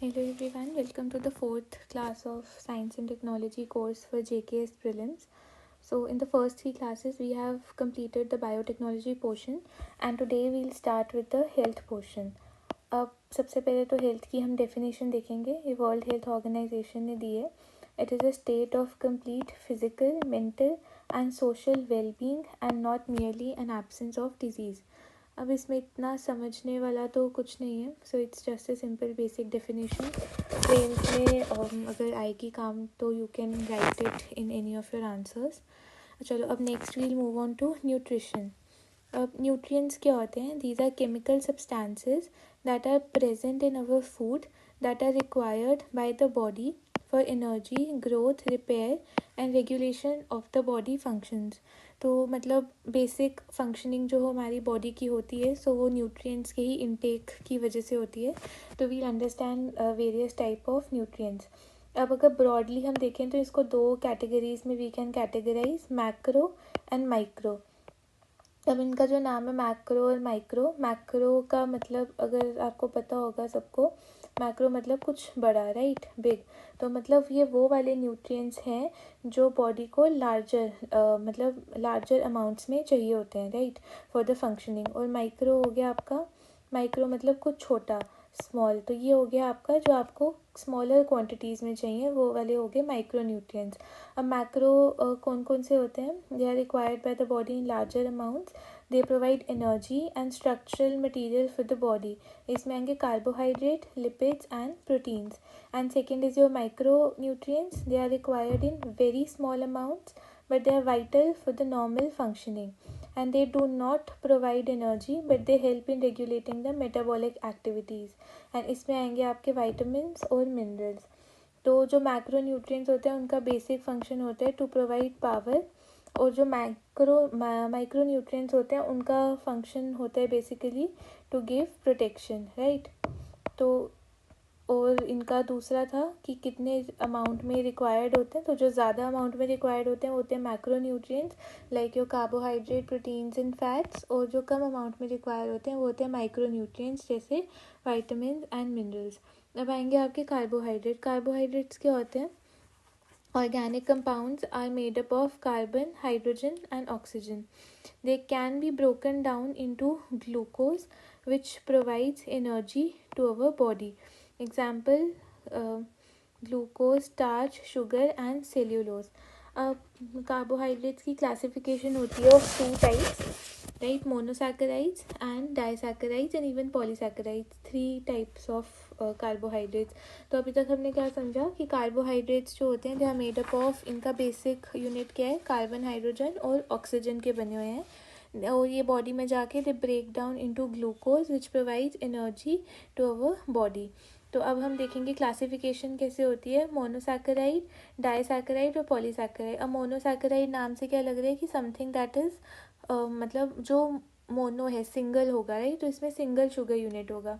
Hello everyone, welcome to the fourth class of Science and Technology course for JKS Prelims. So in the first three classes we have completed the biotechnology portion and today we'll start with the health portion. अब सबसे पहले तो health की हम definition देखेंगे. ये world health organisation ने दी है. It is a state of complete physical, mental and social wellbeing and not merely an absence of disease. अब इसमें इतना समझने वाला तो कुछ नहीं है. So it's just a simple basic definition. ट्रेन्स में अगर आएगी काम तो you can write it in any of your answers. चलो अब next we'll move on to nutrition. अब न्यूट्रिएंट्स क्या होते हैं? These are chemical substances that are present in our food that are required by the body for energy, growth, repair and regulation of the body functions. तो मतलब basic functioning जो हमारी body की होती है सो वो न्यूट्रिएंट्स के ही इनटेक की वजह से होती है. तो we'll understand various type of nutrients. अब अगर ब्रॉडली हम देखें तो इसको दो कैटेगरीज में we can categorize, macro and micro. अब इनका जो नाम है मैक्रो और माइक्रो. मैक्रो का मतलब अगर आपको पता होगा सबको, मैक्रो मतलब कुछ बड़ा, राइट, बिग. तो मतलब ये वो वाले न्यूट्रिएंट्स हैं जो बॉडी को लार्जर अमाउंट्स में चाहिए होते हैं, राइट, फॉर द फंक्शनिंग. और माइक्रो हो गया आपका, माइक्रो मतलब कुछ छोटा, स्मॉल. तो ये हो गया आपका जो आपको स्मॉलर क्वांटिटीज़ में चाहिए, वो वाले हो गए माइक्रो न्यूट्रिएंट्स. अब मैक्रो कौन कौन से होते हैं? They are required by the body in larger amounts. They provide energy and structural material for the body. इसमें आएंगे carbohydrate, lipids and proteins. And second is your micro nutrients. They are required in very small amounts but they are vital for the normal functioning, and they do not provide energy but they help in regulating the metabolic activities. and इसमें आएंगे आपके vitamins और minerals. तो जो macro nutrients होते हैं उनका basic function होता है टू प्रोवाइड पावर, और जो माइक्रो न्यूट्रिएंट्स होते हैं उनका फंक्शन होता है basically to give protection, right. तो और इनका दूसरा था कि कितने अमाउंट में रिक्वायर्ड होते हैं. तो जो ज़्यादा अमाउंट में रिक्वायर्ड होते हैं वो होते हैं macro nutrients like your carbohydrate, proteins and fats. और जो कम अमाउंट में रिक्वायर होते हैं वो होते हैं माइक्रो न्यूट्रिएंट्स जैसे वाइटामिन एंड मिनरल्स. अब आएंगे आपके कार्बोहाइड्रेट. कार्बोहाइड्रेट्स क्या होते हैं? Organic compounds are made up of carbon, hydrogen and oxygen. They can be broken down into glucose which provides energy to our body. Example, glucose, starch, sugar and cellulose. अब carbohydrates की classification होती है of two types, right, monosaccharides and disaccharides and even polysaccharides. Three types of carbohydrates. तो अभी तक हमने क्या समझा कि कार्बोहाइड्रेट्स जो होते हैं they are made up of, इनका बेसिक यूनिट क्या है? कार्बन, हाइड्रोजन और ऑक्सीजन के बने हुए हैं. और ये बॉडी में जाके they break down into glucose which provides energy to our body. तो अब हम देखेंगे क्लासिफिकेशन कैसे होती है. मोनोसैकेराइड, डाइसैकेराइड और पॉलीसैकेराइड. अब मोनोसैकेराइड नाम से क्या लग रहा है कि समथिंग दैट इज़ मतलब जो मोनो है, सिंगल होगा, राइट. तो इसमें सिंगल शुगर यूनिट होगा.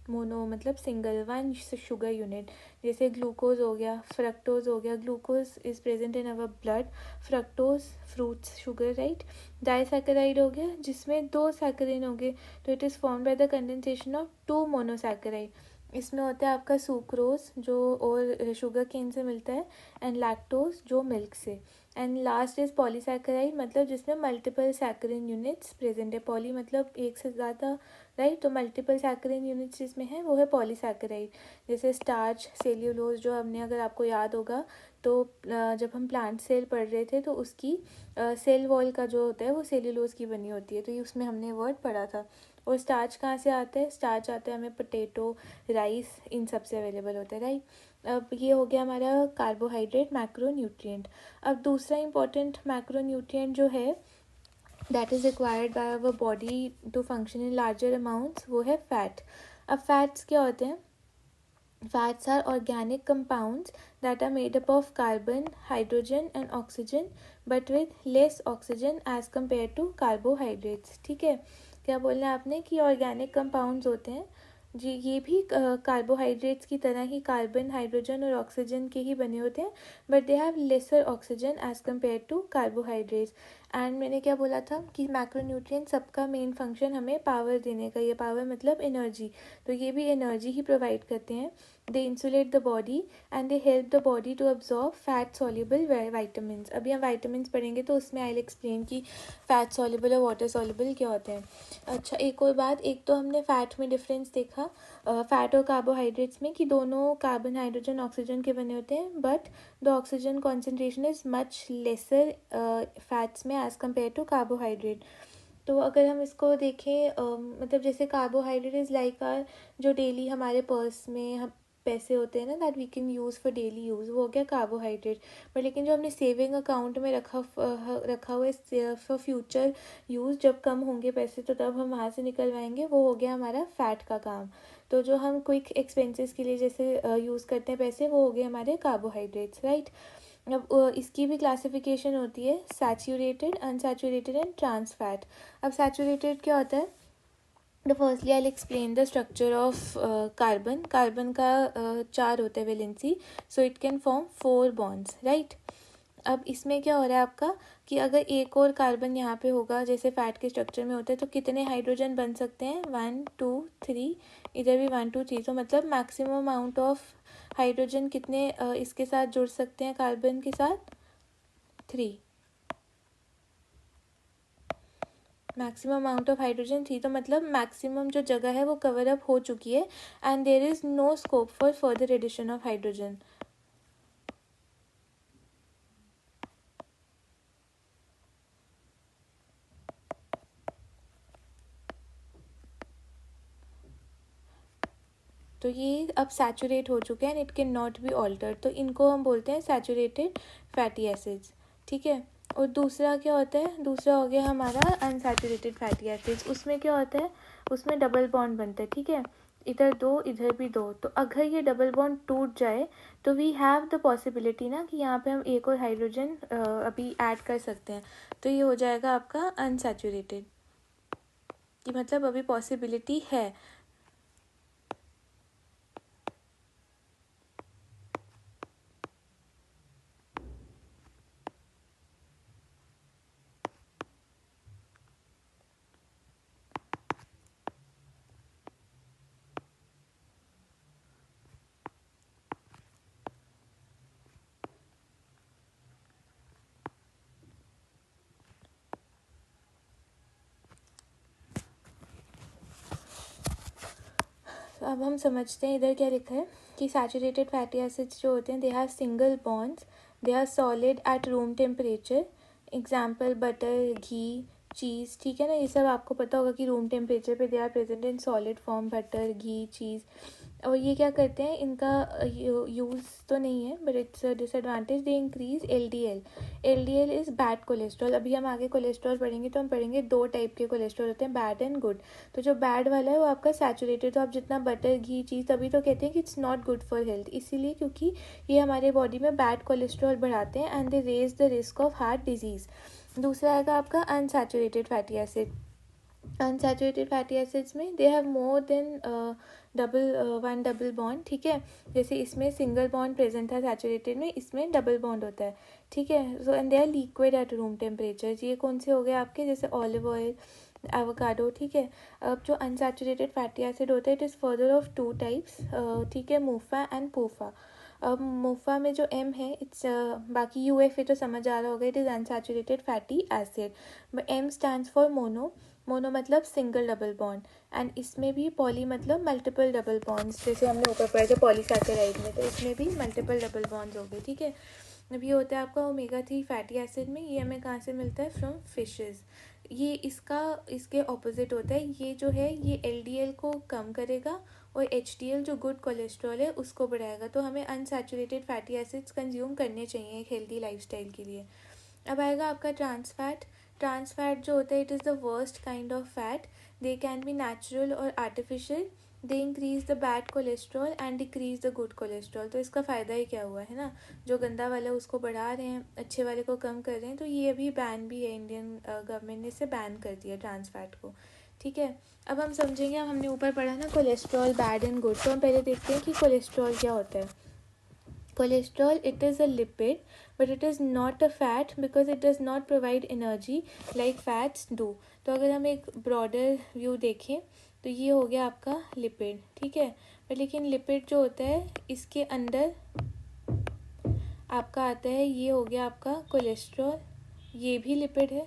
मोनो मतलब सिंगल, वन शुगर यूनिट. जैसे ग्लूकोज हो गया, फ्रक्टोज हो गया. Glucose is present in our blood, fructose fruits sugar, right. Disaccharide हो गया जिसमें दो सैकरीन हो गए, तो it is form by the condensation of two monosaccharide. इसमें होता है आपका सुक्रोज जो और शुगर केन से मिलता है, एंड लैक्टोज जो मिल्क से. एंड लास्ट इज पॉलीसैकेराइड मतलब जिसमें मल्टीपल सैकरीन यूनिट्स प्रेजेंट है. पॉली मतलब एक से ज़्यादा, राइट. तो मल्टीपल सैकरीन यूनिट्स जिसमें है वो है पॉलीसैकेराइड. जैसे स्टार्च, सेल्यूलोज जो हमने, अगर आपको याद होगा तो जब हम प्लांट सेल पढ़ रहे थे तो उसकी सेल वॉल का जो होता है वो सेल्यूलोज की बनी होती है. तो ये उसमें हमने वर्ड पढ़ा था. और स्टार्च कहाँ से आता है? स्टार्च आता है हमें पोटैटो, राइस, इन सब से अवेलेबल होता है, राइट. अब ये हो गया हमारा कार्बोहाइड्रेट, मैक्रो न्यूट्रिएंट. अब दूसरा इंपॉर्टेंट मैक्रो न्यूट्रिएंट जो है that is required by our body to function in larger amounts, वो है फैट. अब फैट्स क्या होते हैं? Fats are organic compounds that are made up of carbon, hydrogen and oxygen but with less oxygen as compared to carbohydrates. ठीक है, क्या बोलना है आपने कि ऑर्गेनिक कंपाउंड्स होते हैं जी, ये भी कार्बोहाइड्रेट्स की तरह ही कार्बन, हाइड्रोजन और ऑक्सीजन के ही बने होते हैं, but they have lesser oxygen as compare to carbohydrates. And मैंने क्या बोला था कि मैक्रोन्यूट्रिएंट सबका मेन फंक्शन हमें पावर देने का, ये पावर मतलब एनर्जी, तो ये भी एनर्जी ही प्रोवाइड करते हैं. They insulate the body and they help the body to absorb fat soluble vitamins. अभी हम वाइटामिन्स पढ़ेंगे तो उसमें आई विल एक्सप्लेन कि फैट सॉल्युबल और वाटर सॉल्युबल क्या होते हैं. अच्छा, एक और बात, एक तो हमने फैट में डिफरेंस देखा फैट और कार्बोहाइड्रेट्स में कि दोनों कार्बन हाइड्रोजन ऑक्सीजन के बने होते हैं, but the oxygen concentration is much lesser fats में एज़ कम्पेयर टू कार्बोहाइड्रेट. तो अगर हम इसको देखें मतलब जैसे कार्बोहाइड्रेट इज़ लाइक आर जो डेली हमारे पर्स में हम पैसे होते हैं ना, that we can use for daily use, वो हो गया कार्बोहाइड्रेट. बट लेकिन जो हमने सेविंग अकाउंट में रखा हुआ है फॉर फ्यूचर यूज़, जब कम होंगे पैसे तो तब हम वहाँ से निकलवाएंगे, वो हो गया हमारा फैट का काम. तो जो हम क्विक एक्सपेंसेस के लिए जैसे यूज़ करते हैं पैसे, वो हो गए हमारे कार्बोहाइड्रेट्स, राइट. अब इसकी भी क्लासिफिकेशन होती है saturated, unsaturated and trans fat. अब सैचुरेटेड क्या होता है? तो firstly I will explain the structure of carbon. Carbon का 4 होता है valency, so it can form 4 bonds, right. अब इसमें क्या हो रहा है आपका कि अगर एक और कार्बन यहाँ पे होगा जैसे फैट के स्ट्रक्चर में होता है, तो कितने हाइड्रोजन बन सकते हैं? 1 2 3, इधर भी 1 2 3. तो मतलब मैक्सिमम अमाउंट ऑफ हाइड्रोजन कितने इसके साथ जुड़ सकते हैं कार्बन के साथ? 3. मैक्सिमम अमाउंट ऑफ हाइड्रोजन 3, तो मतलब मैक्सिमम जो जगह है वो कवर अप हो चुकी है and there is no scope for further addition of hydrogen. तो ये अब सैचुरेट हो चुके हैं and it can not be alter, तो इनको हम बोलते हैं सैचुरेटेड फैटी एसिड्स, ठीक है. और दूसरा क्या होता है? दूसरा हो गया हमारा अनसैचुरेटेड फैटी एसिड्स. उसमें क्या होता है? उसमें डबल बॉन्ड बनता है, ठीक है. इधर 2 इधर भी 2, तो अगर ये डबल बॉन्ड टूट जाए तो वी हैव द पॉसिबिलिटी ना कि यहाँ पे हम एक और हाइड्रोजन अभी ऐड कर सकते हैं, तो ये हो जाएगा आपका अनसैचुरेटेड, कि मतलब अभी पॉसिबिलिटी है. अब हम समझते हैं इधर क्या लिखा है कि सैचुरेटेड फैटी एसिड्स जो होते हैं they have single bonds, they are solid at room temperature. Example butter, ghee, cheese, ठीक है ना. ये सब आपको पता होगा कि रूम टेम्परेचर पे they are present in solid form, butter, ghee, cheese. और ये क्या करते हैं, इनका यूज़ तो नहीं है but it's disadvantage, they increase LDL. LDL is bad cholesterol. अभी हम आगे कोलेस्ट्रॉल पढ़ेंगे तो हम पढ़ेंगे 2 टाइप के कोलेस्ट्रॉल होते हैं, बैड एंड गुड. तो जो बैड वाला है वो आपका सैचुरेटेड, तो आप जितना बटर, घी, चीज़, तभी तो कहते हैं कि it's not good for health, इसीलिए क्योंकि ये हमारे बॉडी में बैड कोलेस्ट्रॉल बढ़ाते हैं and they raise the risk of heart disease. दूसरा आएगा आपका unsaturated fatty acid. Unsaturated fatty acids में they have more than one double bond, ठीक है. जैसे इसमें सिंगल बॉन्ड प्रेजेंट था सैचुरेटेड में, इसमें डबल बॉन्ड होता है, ठीक है. So and they are liquid at room temperature. ये कौन से हो गए आपके? जैसे ऑलिव ऑयल, एवोकाडो, ठीक है. अब जो अनसैचुरेटेड फैटी एसिड होता है it is further of 2 types, ठीक है, मूफा एंड पूफा. अब मूफा में जो M है इट्स बाकी UF तो समझ आ रहा होगा, it is unsaturated fatty acid. M stands for mono. Mono मतलब सिंगल डबल बॉन्ड, एंड इसमें भी पॉली मतलब मल्टीपल डबल बॉन्ड्स, जैसे हमने ऊपर पढ़ा था पॉलीसैकेराइड में, तो इसमें भी मल्टीपल डबल बॉन्ड्स हो गए, ठीक है. अब ये होता है आपका ओमेगा 3 फैटी एसिड में. ये हमें कहाँ से मिलता है? From fishes. ये इसके ऑपोजिट होता है. ये जो है ये LDL को कम करेगा और HDL जो गुड कोलेस्ट्रॉल है उसको बढ़ाएगा. तो हमें अनसैचुरेटेड फैटी एसिड्स कंज्यूम करने चाहिए एक हेल्दी लाइफस्टाइल के लिए. अब आएगा आपका ट्रांस फैट. ट्रांस फैट जो होता है it is the worst kind of fat. They can be natural और artificial. They increase the bad cholesterol and decrease the good cholesterol. तो इसका फ़ायदा ही क्या हुआ है ना, जो गंदा वाला है उसको बढ़ा रहे हैं, अच्छे वाले को कम कर रहे हैं. तो ये अभी बैन भी है, इंडियन गवर्नमेंट ने इसे बैन कर दिया ट्रांस फैट को, ठीक है. अब हम समझेंगे, अब हमने ऊपर पढ़ा ना कोलेस्ट्रॉल बैड एंड गुड, तो हम पहले देखते हैं कि कोलेस्ट्रॉल क्या होता है. Cholesterol, it is a lipid, but it is not a fat because it does not provide energy like fats do. तो अगर हम एक ब्रॉडर व्यू देखें तो ये हो गया आपका लिपिड, ठीक है. पर लेकिन लिपिड जो होता है इसके अंदर आपका आता है, ये हो गया आपका कोलेस्ट्रॉल, ये भी लिपिड है.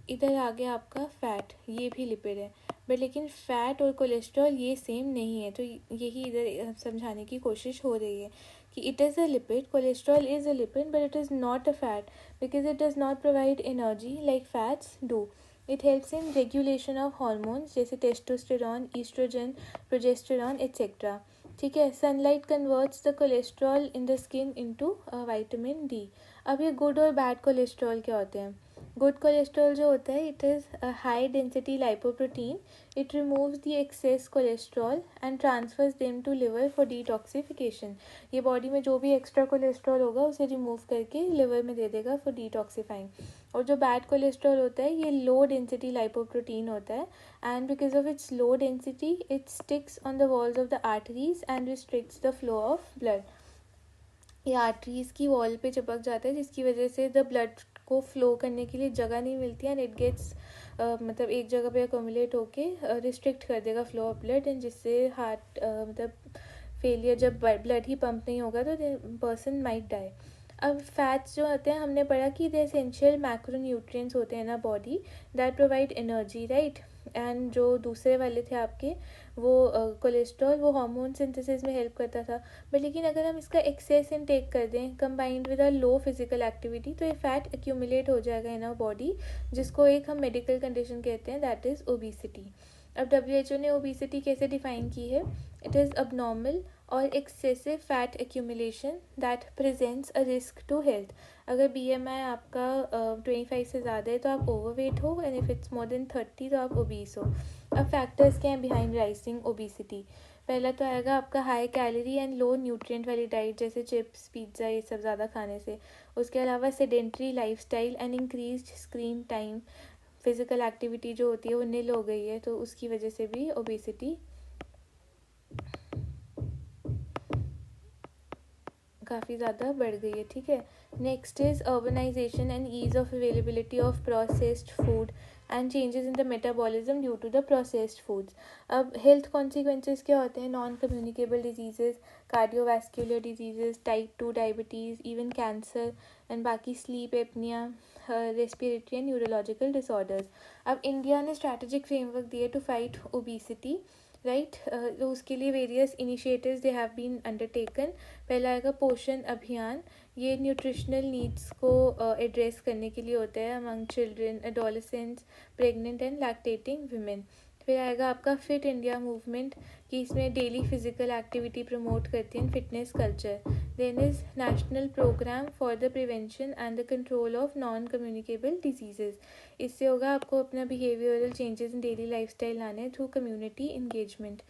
इधर आ गया आपका फैट, ये भी लिपिड है. बट लेकिन फ़ैट और कोलेस्ट्रॉल ये सेम नहीं है. तो यही इधर समझाने की कोशिश हो रही है कि it is a lipid, cholesterol is a lipid but it is not a fat because it does not provide energy like fats do. It helps in regulation of hormones जैसे टेस्टोस्टेरॉन, ईस्ट्रोजन, प्रोजेस्टेरॉन एट्सेट्रा. ठीक है. Sunlight converts the cholesterol in the skin into vitamin D. अब ये good और bad cholesterol क्या होते हैं? Good cholesterol जो होता है it is a high density lipoprotein. It removes the excess cholesterol and transfers them to liver for detoxification. ये बॉडी में जो भी एक्स्ट्रा कोलेस्ट्रॉल होगा उसे रिमूव करके लिवर में दे देगा फॉर डिटॉक्सिफाइंग. और जो बैड कोलेस्ट्रॉल होता है ये लो डेंसिटी लाइपोप्रोटीन होता है and because of its low density it sticks on the walls of the arteries and restricts the flow of blood. ये आर्टरीज की वॉल पे चिपक जाता है जिसकी वजह से द ब्लड को फ्लो करने के लिए जगह नहीं मिलती है एंड इट गेट्स मतलब एक जगह पे अकोमुलेट होके रिस्ट्रिक्ट कर देगा फ्लो ऑफ ब्लड एंड जिससे हार्ट मतलब फेलियर, जब ब्लड ही पंप नहीं होगा तो पर्सन माइट डाई. अब फैट्स जो होते हैं हमने पढ़ा कि दे एसेंशियल मैक्रोन्यूट्रिएंट्स होते हैं ना body that provide energy, right. And जो दूसरे वाले थे आपके वो कोलेस्ट्रॉल, वो हार्मोन सिंथेसिस में हेल्प करता था. बट लेकिन अगर हम इसका एक्सेस इनटेक कर दें combined with a low physical activity तो ये फैट एक्यूमुलेट हो जाएगा इन आवर बॉडी जिसको एक हम मेडिकल कंडीशन कहते हैं दैट इज़ ओबेसिटी. अब WHO ने ओबेसिटी कैसे डिफाइन की है? इट इज़ अबनॉर्मल और excessive fat accumulation that presents a risk to health. अगर BMI आपका 25 से ज़्यादा है तो आप ओवरवेट हो and if it's more than 30 तो आप ओबीस हो. अब फैक्टर्स क्या हैं बिहाइंड राइजिंग ओबेसिटी? पहला तो आएगा आपका high calorie and low nutrient वाली डाइट जैसे चिप्स, पिज़्ज़ा, ये सब ज़्यादा खाने से. उसके अलावा sedentary lifestyle and increased screen time. Physical activity जो होती है वो निल हो गई है तो उसकी वजह से भी ओबेसिटी काफ़ी ज़्यादा बढ़ गई है. ठीक है. Next is urbanisation and ease of availability of processed food and changes in the metabolism due to the processed foods. अब हेल्थ कॉन्सिक्वेंसेस क्या होते हैं? Non communicable diseases, cardiovascular diseases, type 2 diabetes, even cancer and बाकी sleep apnoea, respiratory and neurological disorders. अब India ने strategic framework दिए to fight obesity, right. तो उसके लिए various initiatives they have been undertaken. पहला आएगा पोषण अभियान. ये न्यूट्रिशनल नीड्स को एड्रेस करने के लिए होता है among children, adolescents, pregnant and lactating women. फिर आएगा आपका फिट इंडिया मूवमेंट कि इसमें डेली फिजिकल एक्टिविटी प्रमोट करती है fitness culture. Then is national programme for the prevention and the control of non communicable diseases. इससे होगा आपको अपना behavioural changes in daily lifestyle लाने हैं थ्रू कम्युनिटी इंगेजमेंट.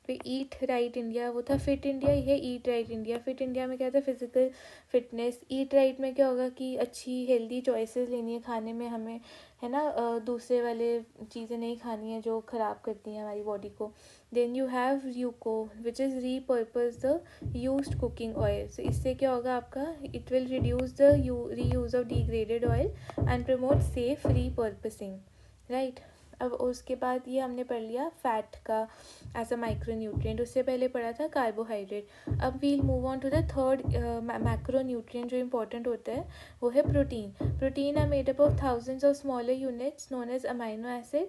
फिर ईट राइट इंडिया, वो था फिट इंडिया, ये eat right India. Fit India में क्या था? Physical fitness. ईट राइट में क्या होगा कि अच्छी हेल्दी चॉइसेस लेनी है खाने में हमें, है ना. दूसरे वाले चीज़ें नहीं खानी है जो ख़राब करती हैं हमारी बॉडी को. देन यू हैव यूको which is repurpose the used cooking oil. So इससे क्या होगा आपका? It will reduce the reuse of degraded oil and promote safe repurposing, right. अब उसके बाद ये हमने पढ़ लिया फैट का एज अ माइक्रो न्यूट्रिएंट. उससे पहले पढ़ा था कार्बोहाइड्रेट. अब we'll move on to the third macro nutrient जो इंपॉर्टेंट होता है वो है protein. Protein are made up of thousands of smaller units known as amino acid.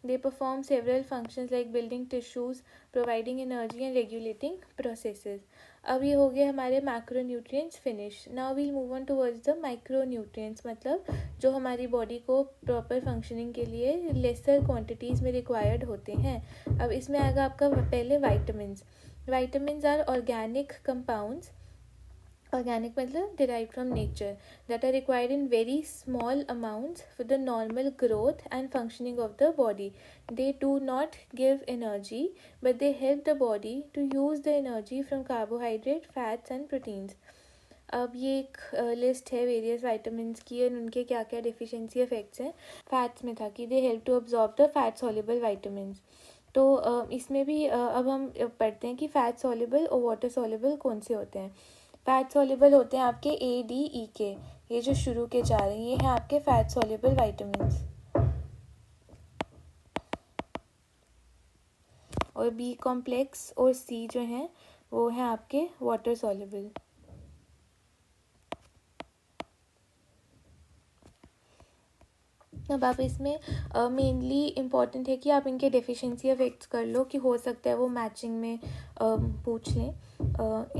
They perform several functions like building tissues, providing energy and regulating processes. अब ये हो गए हमारे macronutrients finish. Now we'll move on towards the micronutrients, मतलब जो हमारी body को proper functioning के लिए लेसर क्वांटिटीज़ में रिक्वायर्ड होते हैं. अब इसमें आएगा आपका पहले vitamins. Vitamins are organic compounds. Organic मतलब derived from nature that are required in very small amounts for the normal growth and functioning of the body. They do not give energy but they help the body to use the energy from carbohydrate, fats and proteins. अब ये एक list है various vitamins की और उनके क्या क्या deficiency effects हैं. फैट्स में था कि they help to absorb the fat soluble vitamins. तो इसमें भी अब हम पढ़ते हैं कि फैट सॉल्युबल और वाटर सॉल्युबल कौन से होते हैं। फैट सॉल्युबल होते हैं आपके ADEK, ये जो शुरू के चार हैं ये हैं आपके फैट सॉल्युबल वाइटामिन। और B कॉम्प्लेक्स और C जो हैं वो हैं आपके वाटर सॉल्युबल। अब आप इसमें मेनली इम्पॉर्टेंट है कि आप इनके डेफिशिएंसी इफेक्ट्स कर लो, कि हो सकता है वो मैचिंग में पूछ लें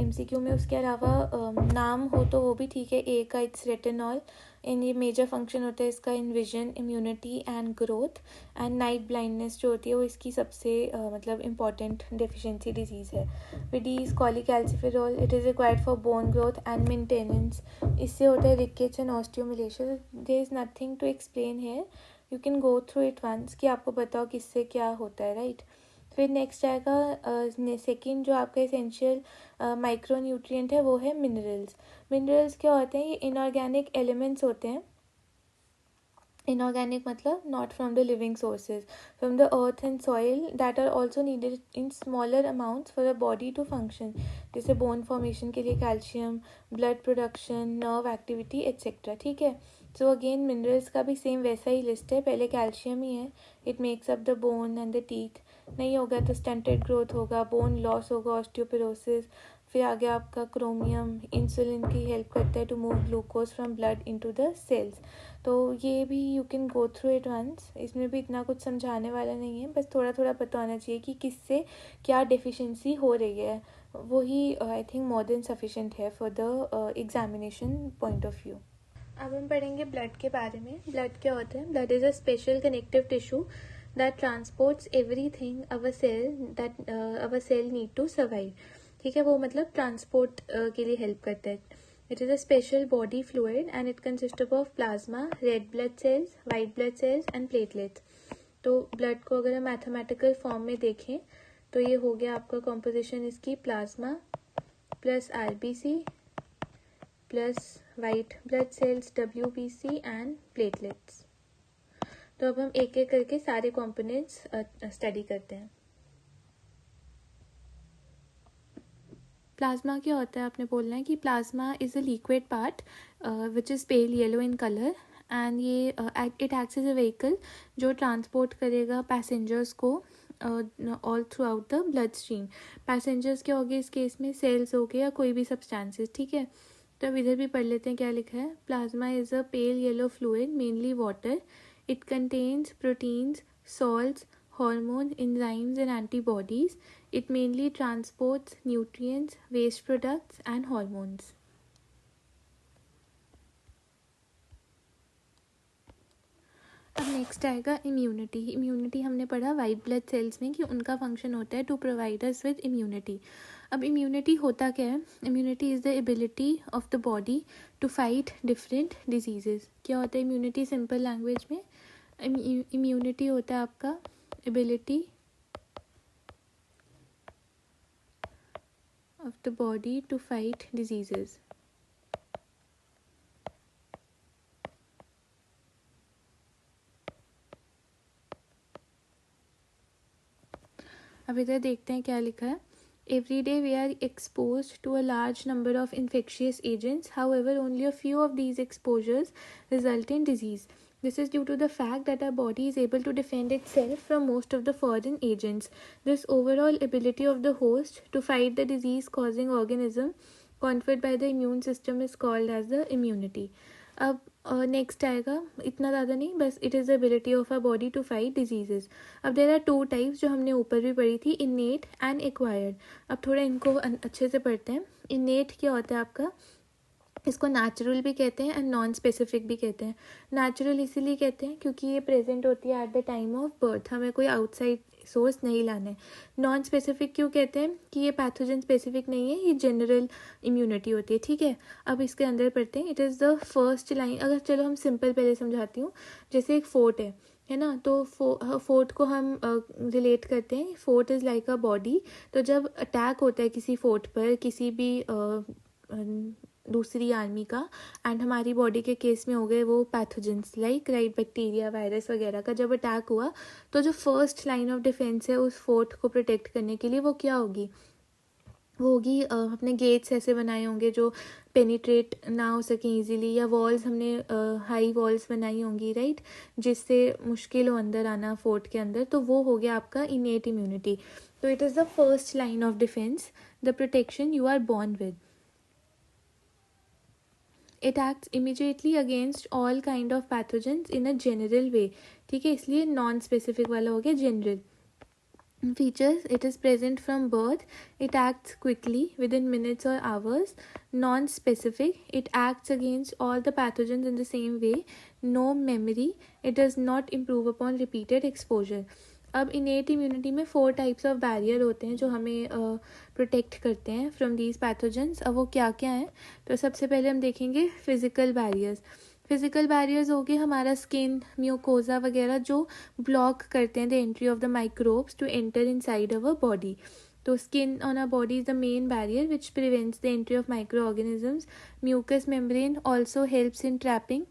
MCQ में। उसके अलावा नाम हो तो वो भी ठीक है। A का इट्स रेटिनॉल, इन ये मेजर फंक्शन होता है इसका इन vision, immunity and growth and night blindness जो होती है वो इसकी सबसे मतलब इम्पॉर्टेंट डेफिशिएंसी डिजीज़ है। फिर D is cholecalciferol, it is required for bone growth and maintenance. इससे होता है rickets and osteomalacia. There is nothing to explain here, you can go through it once कि आपको बताओ किससे क्या होता है, राइट। फिर नेक्स्ट आएगा सेकंड जो आपका एसेंशियल माइक्रो न्यूट्रिएंट है वो है मिनरल्स। मिनरल्स क्या होते हैं, ये इनऑर्गेनिक एलिमेंट्स होते हैं। इनऑर्गेनिक मतलब not from the living sources, from the earth and soil, that are also needed in smaller amounts for a body to function, जैसे बोन फॉर्मेशन के लिए calcium, blood production, nerve activity etcetera, ठीक है। So again minerals का भी same वैसा ही list है, पहले कैल्शियम ही है, it makes up the bone and the teeth, नहीं होगा तो स्टंटेड ग्रोथ होगा, बोन लॉस होगा, ऑस्टियोपोरोसिस। फिर आगे आपका क्रोमियम इंसुलिन की हेल्प करता है to move glucose from blood into the cells. तो ये भी you can go through it once, इसमें भी इतना कुछ समझाने वाला नहीं है, बस थोड़ा थोड़ा पता होना चाहिए कि किससे क्या डेफिशिएंसी हो रही है, वही I think more than sufficient है for the examination point of view. अब हम पढ़ेंगे ब्लड के बारे में। ब्लड क्या होता है, blood is a special connective tissue that transports everything our cell need to survive, ठीक है। वो मतलब ट्रांसपोर्ट के लिए हेल्प करता है। It is a special body fluid and it consist of plasma, red blood cells, white blood cells and platelets. तो blood को अगर हम मैथमेटिकल फॉर्म में देखें तो ये हो गया आपका कॉम्पोजिशन इसकी, plasma plus RBC plus white blood cells WBC and platelets. तो अब हम एक एक करके सारे कॉम्पोनेंट्स स्टडी करते हैं। प्लाज्मा क्या होता है, आपने बोलना है कि plasma is a liquid part which is pale yellow in colour and ये it acts as a vehicle जो ट्रांसपोर्ट करेगा पैसेंजर्स को all throughout the bloodstream. Passengers क्या हो गए इस केस में, सेल्स हो गए या कोई भी सब्सटेंसेस, ठीक है। तो अब इधर भी पढ़ लेते हैं क्या लिखा है। Plasma is a pale yellow fluid mainly water, it contains proteins, salts, hormone, enzymes and antibodies. It mainly transports nutrients, waste products and hormones. अब नेक्स्ट आएगा इम्यूनिटी। इम्यूनिटी हमने पढ़ा वाइट ब्लड सेल्स में कि उनका फंक्शन होता है to provide us with immunity. अब इम्यूनिटी होता क्या है, immunity is the ability of the body to fight different diseases. क्या होता है इम्यूनिटी सिंपल लैंग्वेज में, इम्यूनिटी होता है आपका ability of the body to fight diseases. अब इधर देखते हैं क्या लिखा है। Every day we are exposed to a large number of infectious agents. However, only a few of these exposures result in disease. This is due to the fact that our body is able to defend itself from most of the foreign agents. This overall ability of the host to fight the disease-causing organism conferred by the immune system is called as the immunity. अब next आएगा, इतना ज़्यादा नहीं, बस it is the ability of a body to fight diseases. अब there are 2 types जो हमने ऊपर भी पढ़ी थी, इनेट एंड एक्वायर्ड। अब थोड़ा इनको अच्छे से पढ़ते हैं। इनेट क्या होता है आपका, इसको नेचुरल भी कहते हैं एंड नॉन स्पेसिफिक भी कहते हैं। नेचुरल इसीलिए कहते हैं क्योंकि ये प्रेजेंट होती है at the time of birth, हमें कोई आउटसाइड सोर्स नहीं लाना है। नॉन स्पेसिफिक क्यों कहते हैं कि ये पैथोजन स्पेसिफिक नहीं है, ये जनरल इम्यूनिटी होती है, ठीक है। अब इसके अंदर पढ़ते हैं। It is the first line, अगर चलो हम सिंपल पहले समझाती हूँ। जैसे एक फोर्ट है ना, तो फोर्ट को हम रिलेट करते हैं, fort is like a body. तो जब अटैक होता है किसी फोर्ट पर, किसी भी दूसरी आर्मी का, एंड हमारी बॉडी के केस में हो गए वो pathogens like right bacteria virus वगैरह का जब अटैक हुआ तो जो फर्स्ट लाइन ऑफ डिफेंस है उस फोर्ट को प्रोटेक्ट करने के लिए वो क्या होगी, वो होगी अपने गेट्स ऐसे बनाए होंगे जो पेनिट्रेट ना हो सकें इजीली, या वॉल्स हमने हाई वॉल्स बनाई होंगी राइट, जिससे मुश्किल हो अंदर आना फोर्ट के अंदर, तो वो हो गया आपका इनेट इम्यूनिटी. तो it is the first line of defence, the protection you are born with. It acts immediately against all kind of pathogens in a general way. ठीक है, इसलिए नॉन स्पेसिफिक वाला हो गया general. Features: it is present from birth, it acts quickly within minutes or hours. Non-specific: it acts against all the pathogens in the same way. No memory, it does not improve upon repeated exposure. अब innate immunity में 4 types of barrier होते हैं जो हमें protect करते हैं from these pathogens. अब वो क्या क्या हैं, तो सबसे पहले हम देखेंगे फिजिकल बैरियर्स. फिजिकल बैरियर्स हो गए हमारा स्किन, म्यूकोजा वगैरह जो ब्लॉक करते हैं the entry of the microbes to enter inside our body. तो skin on our body is the main barrier which prevents the entry of micro organisms. Mucus membrane also helps in trapping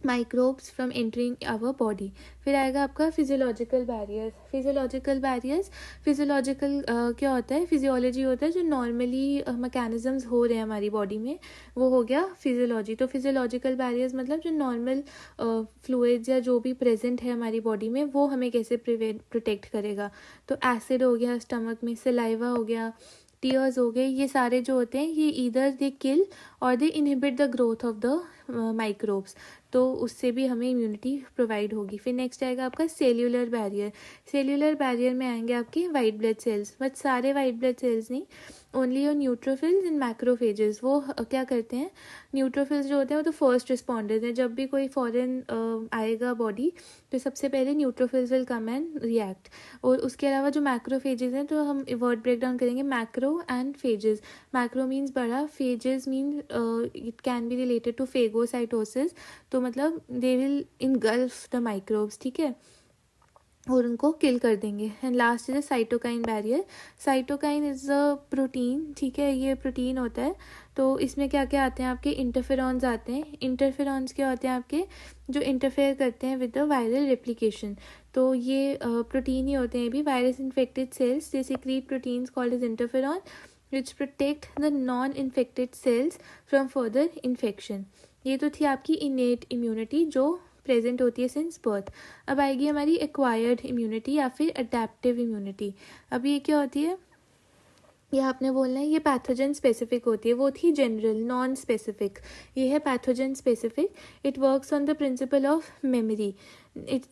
microbes from entering our body. फिर आएगा आपका physiological barriers. Physiological क्या होता है, physiology होता है जो नॉर्मली मैकेनिज्म्स हो रहे हैं हमारी बॉडी में, वो हो गया फिजियोलॉजी. तो फिजियोलॉजिकल बैरियर्स मतलब जो नॉर्मल फ्लूइड्स या जो भी प्रेजेंट है हमारी बॉडी में वो हमें कैसे प्रोटेक्ट करेगा. तो एसिड हो गया स्टमक में, सलाइवा हो गया, टीयर्स हो गए, ये सारे जो होते हैं ये ईदर दे किल और they inhibit the growth of the microbes. तो उससे भी हमें इम्यूनिटी प्रोवाइड होगी. फिर नेक्स्ट आएगा आपका सेल्यूलर बैरियर. सेल्यूलर बैरियर में आएंगे आपके वाइट ब्लड सेल्स, बट सारे वाइट ब्लड सेल्स नहीं, ओनली और न्यूट्रोफिल्स एंड मैक्रोफेजेस. वो क्या करते हैं, न्यूट्रोफिल्स जो होते हैं वो तो फर्स्ट रिस्पॉन्डर्स हैं. जब भी कोई फॉरेन आएगा बॉडी तो सबसे पहले neutrophils will come and react. और उसके अलावा जो मैक्रोफेजेस हैं, तो हम वर्ड ब्रेक डाउन करेंगे macro and phages. Macro means बड़ा, phages mean it can be related to phagocytosis. तो मतलब they will engulf the microbes, ठीक है, और उनको किल कर देंगे. And last is cytokine barrier. Cytokine is a protein, ठीक है, ये प्रोटीन होता है. तो इसमें क्या क्या आते हैं आपके, इंटरफेरॉन्स आते हैं. इंटरफेरॉन्स क्या होते हैं आपके, जो इंटरफेयर करते हैं विद द वायरल रेप्लिकेशन. तो ये प्रोटीन ही होते हैं भी. Virus infected cells they secrete proteins called as interferon which protect the non infected cells from further infection. ये तो थी आपकी इनेट इम्यूनिटी जो प्रेजेंट होती है सिंस बर्थ. अब आएगी हमारी एक्वायर्ड इम्यूनिटी या फिर अडेप्टिव इम्यूनिटी. अब ये क्या होती है, ये आपने बोलना है, ये पैथोजन स्पेसिफिक होती है. वो थी जनरल नॉन स्पेसिफिक, ये है pathogen specific. It works on the principle of memory.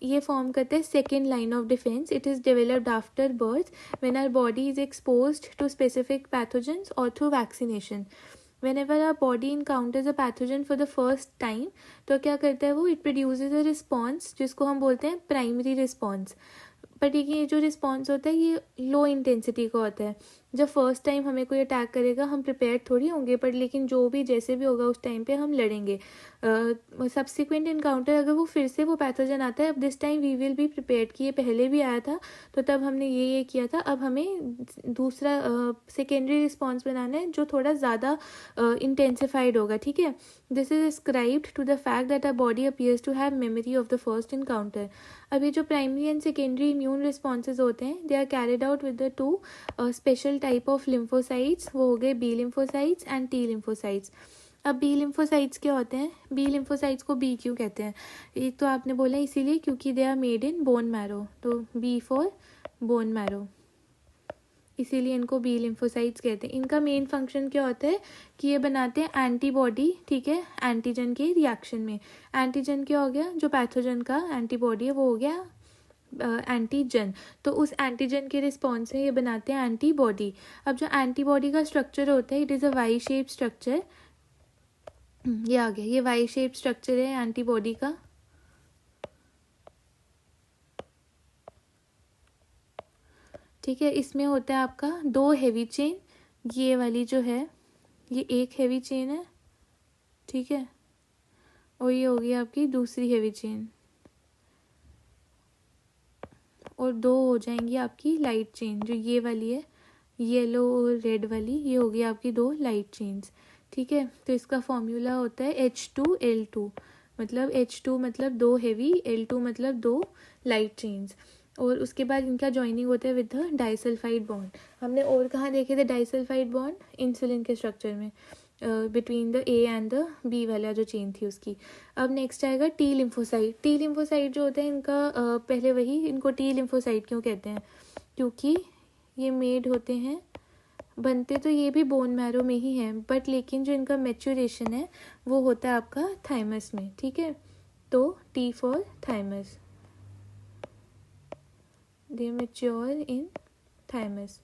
ये फॉर्म करता है second line of defence. It is developed after birth when our body is exposed to specific pathogens और through vaccination. whenever our body encounters a pathogen for the first time, तो क्या करता है वो, it produces a response जिसको हम बोलते हैं primary response. बट ये जो रिस्पॉन्स होता है ये लो इंटेंसिटी का होता है. जब फर्स्ट टाइम हमें कोई अटैक करेगा हम प्रिपेयर थोड़ी होंगे, पर लेकिन जो भी जैसे भी होगा उस टाइम पे हम लड़ेंगे. सब्सिक्वेंट इनकाउंटर अगर वो फिर से वो पैथोजन आता है, अब this time we will be prepared कि ये पहले भी आया था तो तब हमने ये किया था. अब हमें दूसरा सेकेंडरी रिस्पॉन्स बनाना है जो थोड़ा ज़्यादा इंटेंसिफाइड होगा, ठीक है. This is ascribed to the fact that our body appears to have memory of the first encounter. अभी जो primary and secondary immune responses होते हैं they are carried out with the 2 special type of lymphocytes. वो हो गए B lymphocytes and T lymphocytes. अब B lymphocytes क्या होते हैं, बी लिम्फोसाइट्स को बी क्यों कहते हैं, ये तो आपने बोला इसीलिए क्योंकि they are made in bone marrow. तो बी फॉर बोन मैरो, इसीलिए इनको बी लिम्फोसाइट्स कहते हैं. इनका मेन फंक्शन क्या होता है कि ये बनाते हैं एंटीबॉडी, ठीक है, एंटीजन के रिएक्शन में. एंटीजन क्या हो गया, जो पैथोजन का एंटीबॉडी है वो हो गया एंटीजन. तो उस एंटीजन के रिस्पॉन्स से ये बनाते हैं एंटीबॉडी. अब जो एंटीबॉडी का स्ट्रक्चर होता है it is a Y shape structure. ये आ गया, ये वाई शेप स्ट्रक्चर है एंटीबॉडी का. ठीक है, इसमें होता है आपका 2 हेवी चेन. ये वाली जो है ये एक हेवी चेन है, ठीक है, और ये होगी आपकी दूसरी हेवी चेन, और 2 हो जाएंगी आपकी लाइट चेन. जो ये वाली है येलो और रेड वाली, ये होगी आपकी 2 लाइट चेन्स, ठीक है। तो इसका फॉर्मूला होता है H2L2, मतलब H2 मतलब 2 हेवी, L2 मतलब 2 लाइट चेन्स, और उसके बाद इनका जॉइनिंग होता है विद द डाइसल्फाइड बॉन्ड। हमने और कहाँ देखे थे डाइसल्फाइड बॉन्ड? इंसुलिन के स्ट्रक्चर में, between the A and the B वाला जो चेन थी उसकी। अब नेक्स्ट आएगा टी लिम्फोसाइट। टी लिम्फोसाइट जो होते हैं इनका पहले वही, इनको टी लिम्फोसाइट क्यों कहते हैं? क्योंकि ये मेड होते हैं, बनते तो ये भी बोन मैरो में ही हैं, बट लेकिन जो इनका मैच्योरेशन है वो होता है आपका थाइमस में, ठीक है। तो T for thymus, they mature in thymus.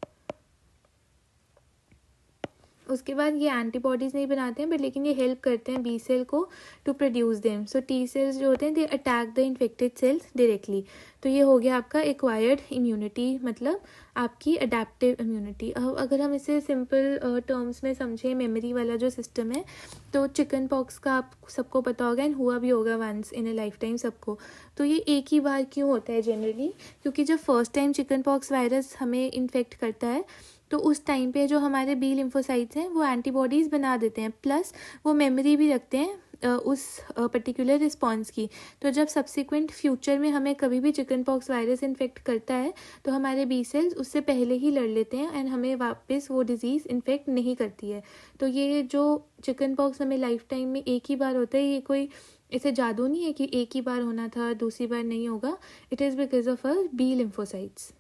उसके बाद ये एंटीबॉडीज़ नहीं बनाते हैं, बट लेकिन ये हेल्प करते हैं बी सेल को to produce them. So T cells जो होते हैं they attack the infected cells directly. तो ये हो गया आपका एक्वायर्ड इम्यूनिटी, मतलब आपकी अडेप्टिव इम्यूनिटी। अब अगर हम इसे सिंपल टर्म्स में समझें, मेमोरी वाला जो सिस्टम है, तो चिकन पॉक्स का आप सबको पता होगा, एंड हुआ भी होगा once in a lifetime सबको। तो ये एक ही बार क्यों होता है जनरली? क्योंकि जब first time chicken pox virus हमें इन्फेक्ट करता है तो उस टाइम पे जो हमारे बी लिम्फोसाइट्स हैं वो एंटीबॉडीज़ बना देते हैं, प्लस वो मेमोरी भी रखते हैं उस पर्टिकुलर रिस्पॉन्स की। तो जब सब्सिक्वेंट फ्यूचर में हमें कभी भी चिकन पॉक्स वायरस इन्फेक्ट करता है तो हमारे बी सेल्स उससे पहले ही लड़ लेते हैं एंड हमें वापस वो डिज़ीज़ इन्फेक्ट नहीं करती है। तो ये जो चिकन पॉक्स हमें लाइफ टाइम में एक ही बार होता है, ये कोई ऐसे जादू नहीं है कि एक ही बार होना था दूसरी बार नहीं होगा। It is because of a B lymphocytes.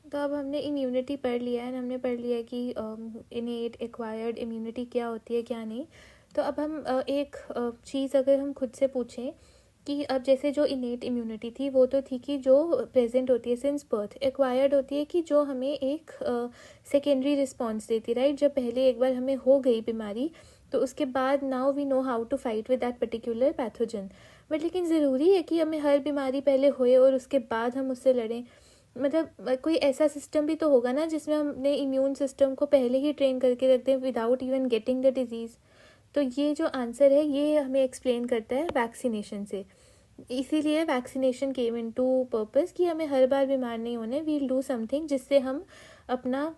तो अब हमने इम्यूनिटी पढ़ लिया है, हमने पढ़ लिया कि इनेट एक्वायर्ड इम्यूनिटी क्या होती है क्या नहीं। तो अब हम एक चीज़ अगर हम खुद से पूछें कि अब जैसे जो इनेट इम्यूनिटी थी वो तो थी कि जो प्रेजेंट होती है सिंस बर्थ, एक्वायर्ड होती है कि जो हमें एक सेकेंडरी रिस्पॉन्स देती, राइट। जब पहले एक बार हमें हो गई बीमारी तो उसके बाद now we know how to fight with that particular pathogen. But लेकिन ज़रूरी है कि हमें हर बीमारी पहले होए और उसके बाद हम उससे लड़ें? मतलब कोई ऐसा सिस्टम भी तो होगा ना जिसमें हमने इम्यून सिस्टम को पहले ही ट्रेन करके रखते हैं without even getting the disease. तो ये जो आंसर है ये हमें एक्सप्लेन करता है वैक्सीनेशन से। इसीलिए vaccination came into purpose कि हमें हर बार बीमार नहीं होने, वील डू समथिंग जिससे हम अपना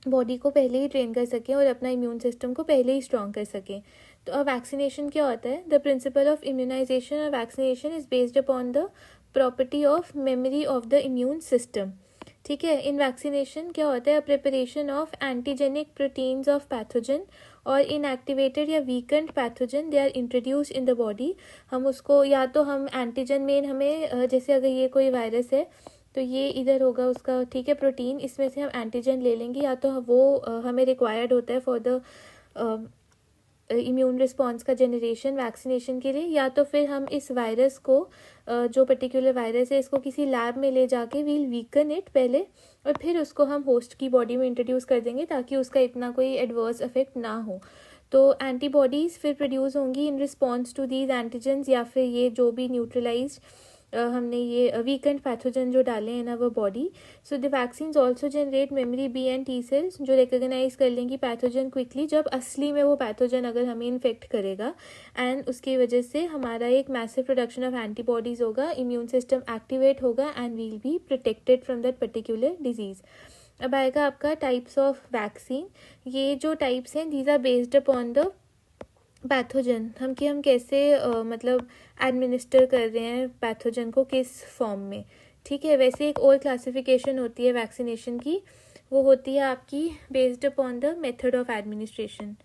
बॉडी को पहले ही ट्रेन कर सकें और अपना इम्यून सिस्टम को पहले ही स्ट्रॉन्ग कर सकें। तो अब वैक्सीनेशन क्या होता है? द प्रिंसिपल ऑफ इम्यूनाइजेशन और vaccination is based upon the property of memory of the immune system, ठीक है। इन वैक्सीनेशन क्या होता है? Preparation of antigenic proteins of pathogen और इनएक्टिवेटेड या weakened pathogen they are introduce in the body. हम उसको या तो हम एंटीजन मेन हमें जैसे अगर ये कोई वायरस है तो ये इधर होगा उसका, ठीक है, प्रोटीन, इसमें से हम एंटीजन ले लेंगे, या तो वो हमें रिक्वायर्ड होता है फॉर द इम्यून रिस्पॉन्स का जनरेशन वैक्सीनेशन के लिए, या तो फिर हम इस वायरस को जो पर्टिकुलर वायरस है इसको किसी लैब में ले जाके वील वीकन इट पहले और फिर उसको हम होस्ट की बॉडी में इंट्रोड्यूस कर देंगे ताकि उसका इतना कोई एडवर्स इफेक्ट ना हो। तो एंटीबॉडीज़ फिर प्रोड्यूस होंगी in response to these antigens, या फिर ये जो भी न्यूट्रलाइज हमने ये वीकेंड पैथोजन जो डाले हैं ना वो body. So the vaccines also generate memory B and T cells जो रिकग्नाइज कर लेंगी पैथोजन क्विकली जब असली में वो पैथोजन अगर हमें इन्फेक्ट करेगा, एंड उसकी वजह से हमारा एक मैसिव प्रोडक्शन ऑफ एंटीबॉडीज़ होगा, इम्यून सिस्टम एक्टिवेट होगा and we'll be protected from that particular disease. अब आएगा आपका टाइप्स ऑफ वैक्सीन। ये जो टाइप्स हैं these are based upon the pathogen, हम कैसे मतलब एडमिनिस्टर कर रहे हैं पैथोजन को किस फॉर्म में, ठीक है। वैसे एक और क्लासिफिकेशन होती है वैक्सीनेशन की, वो होती है आपकी based upon the method of administration.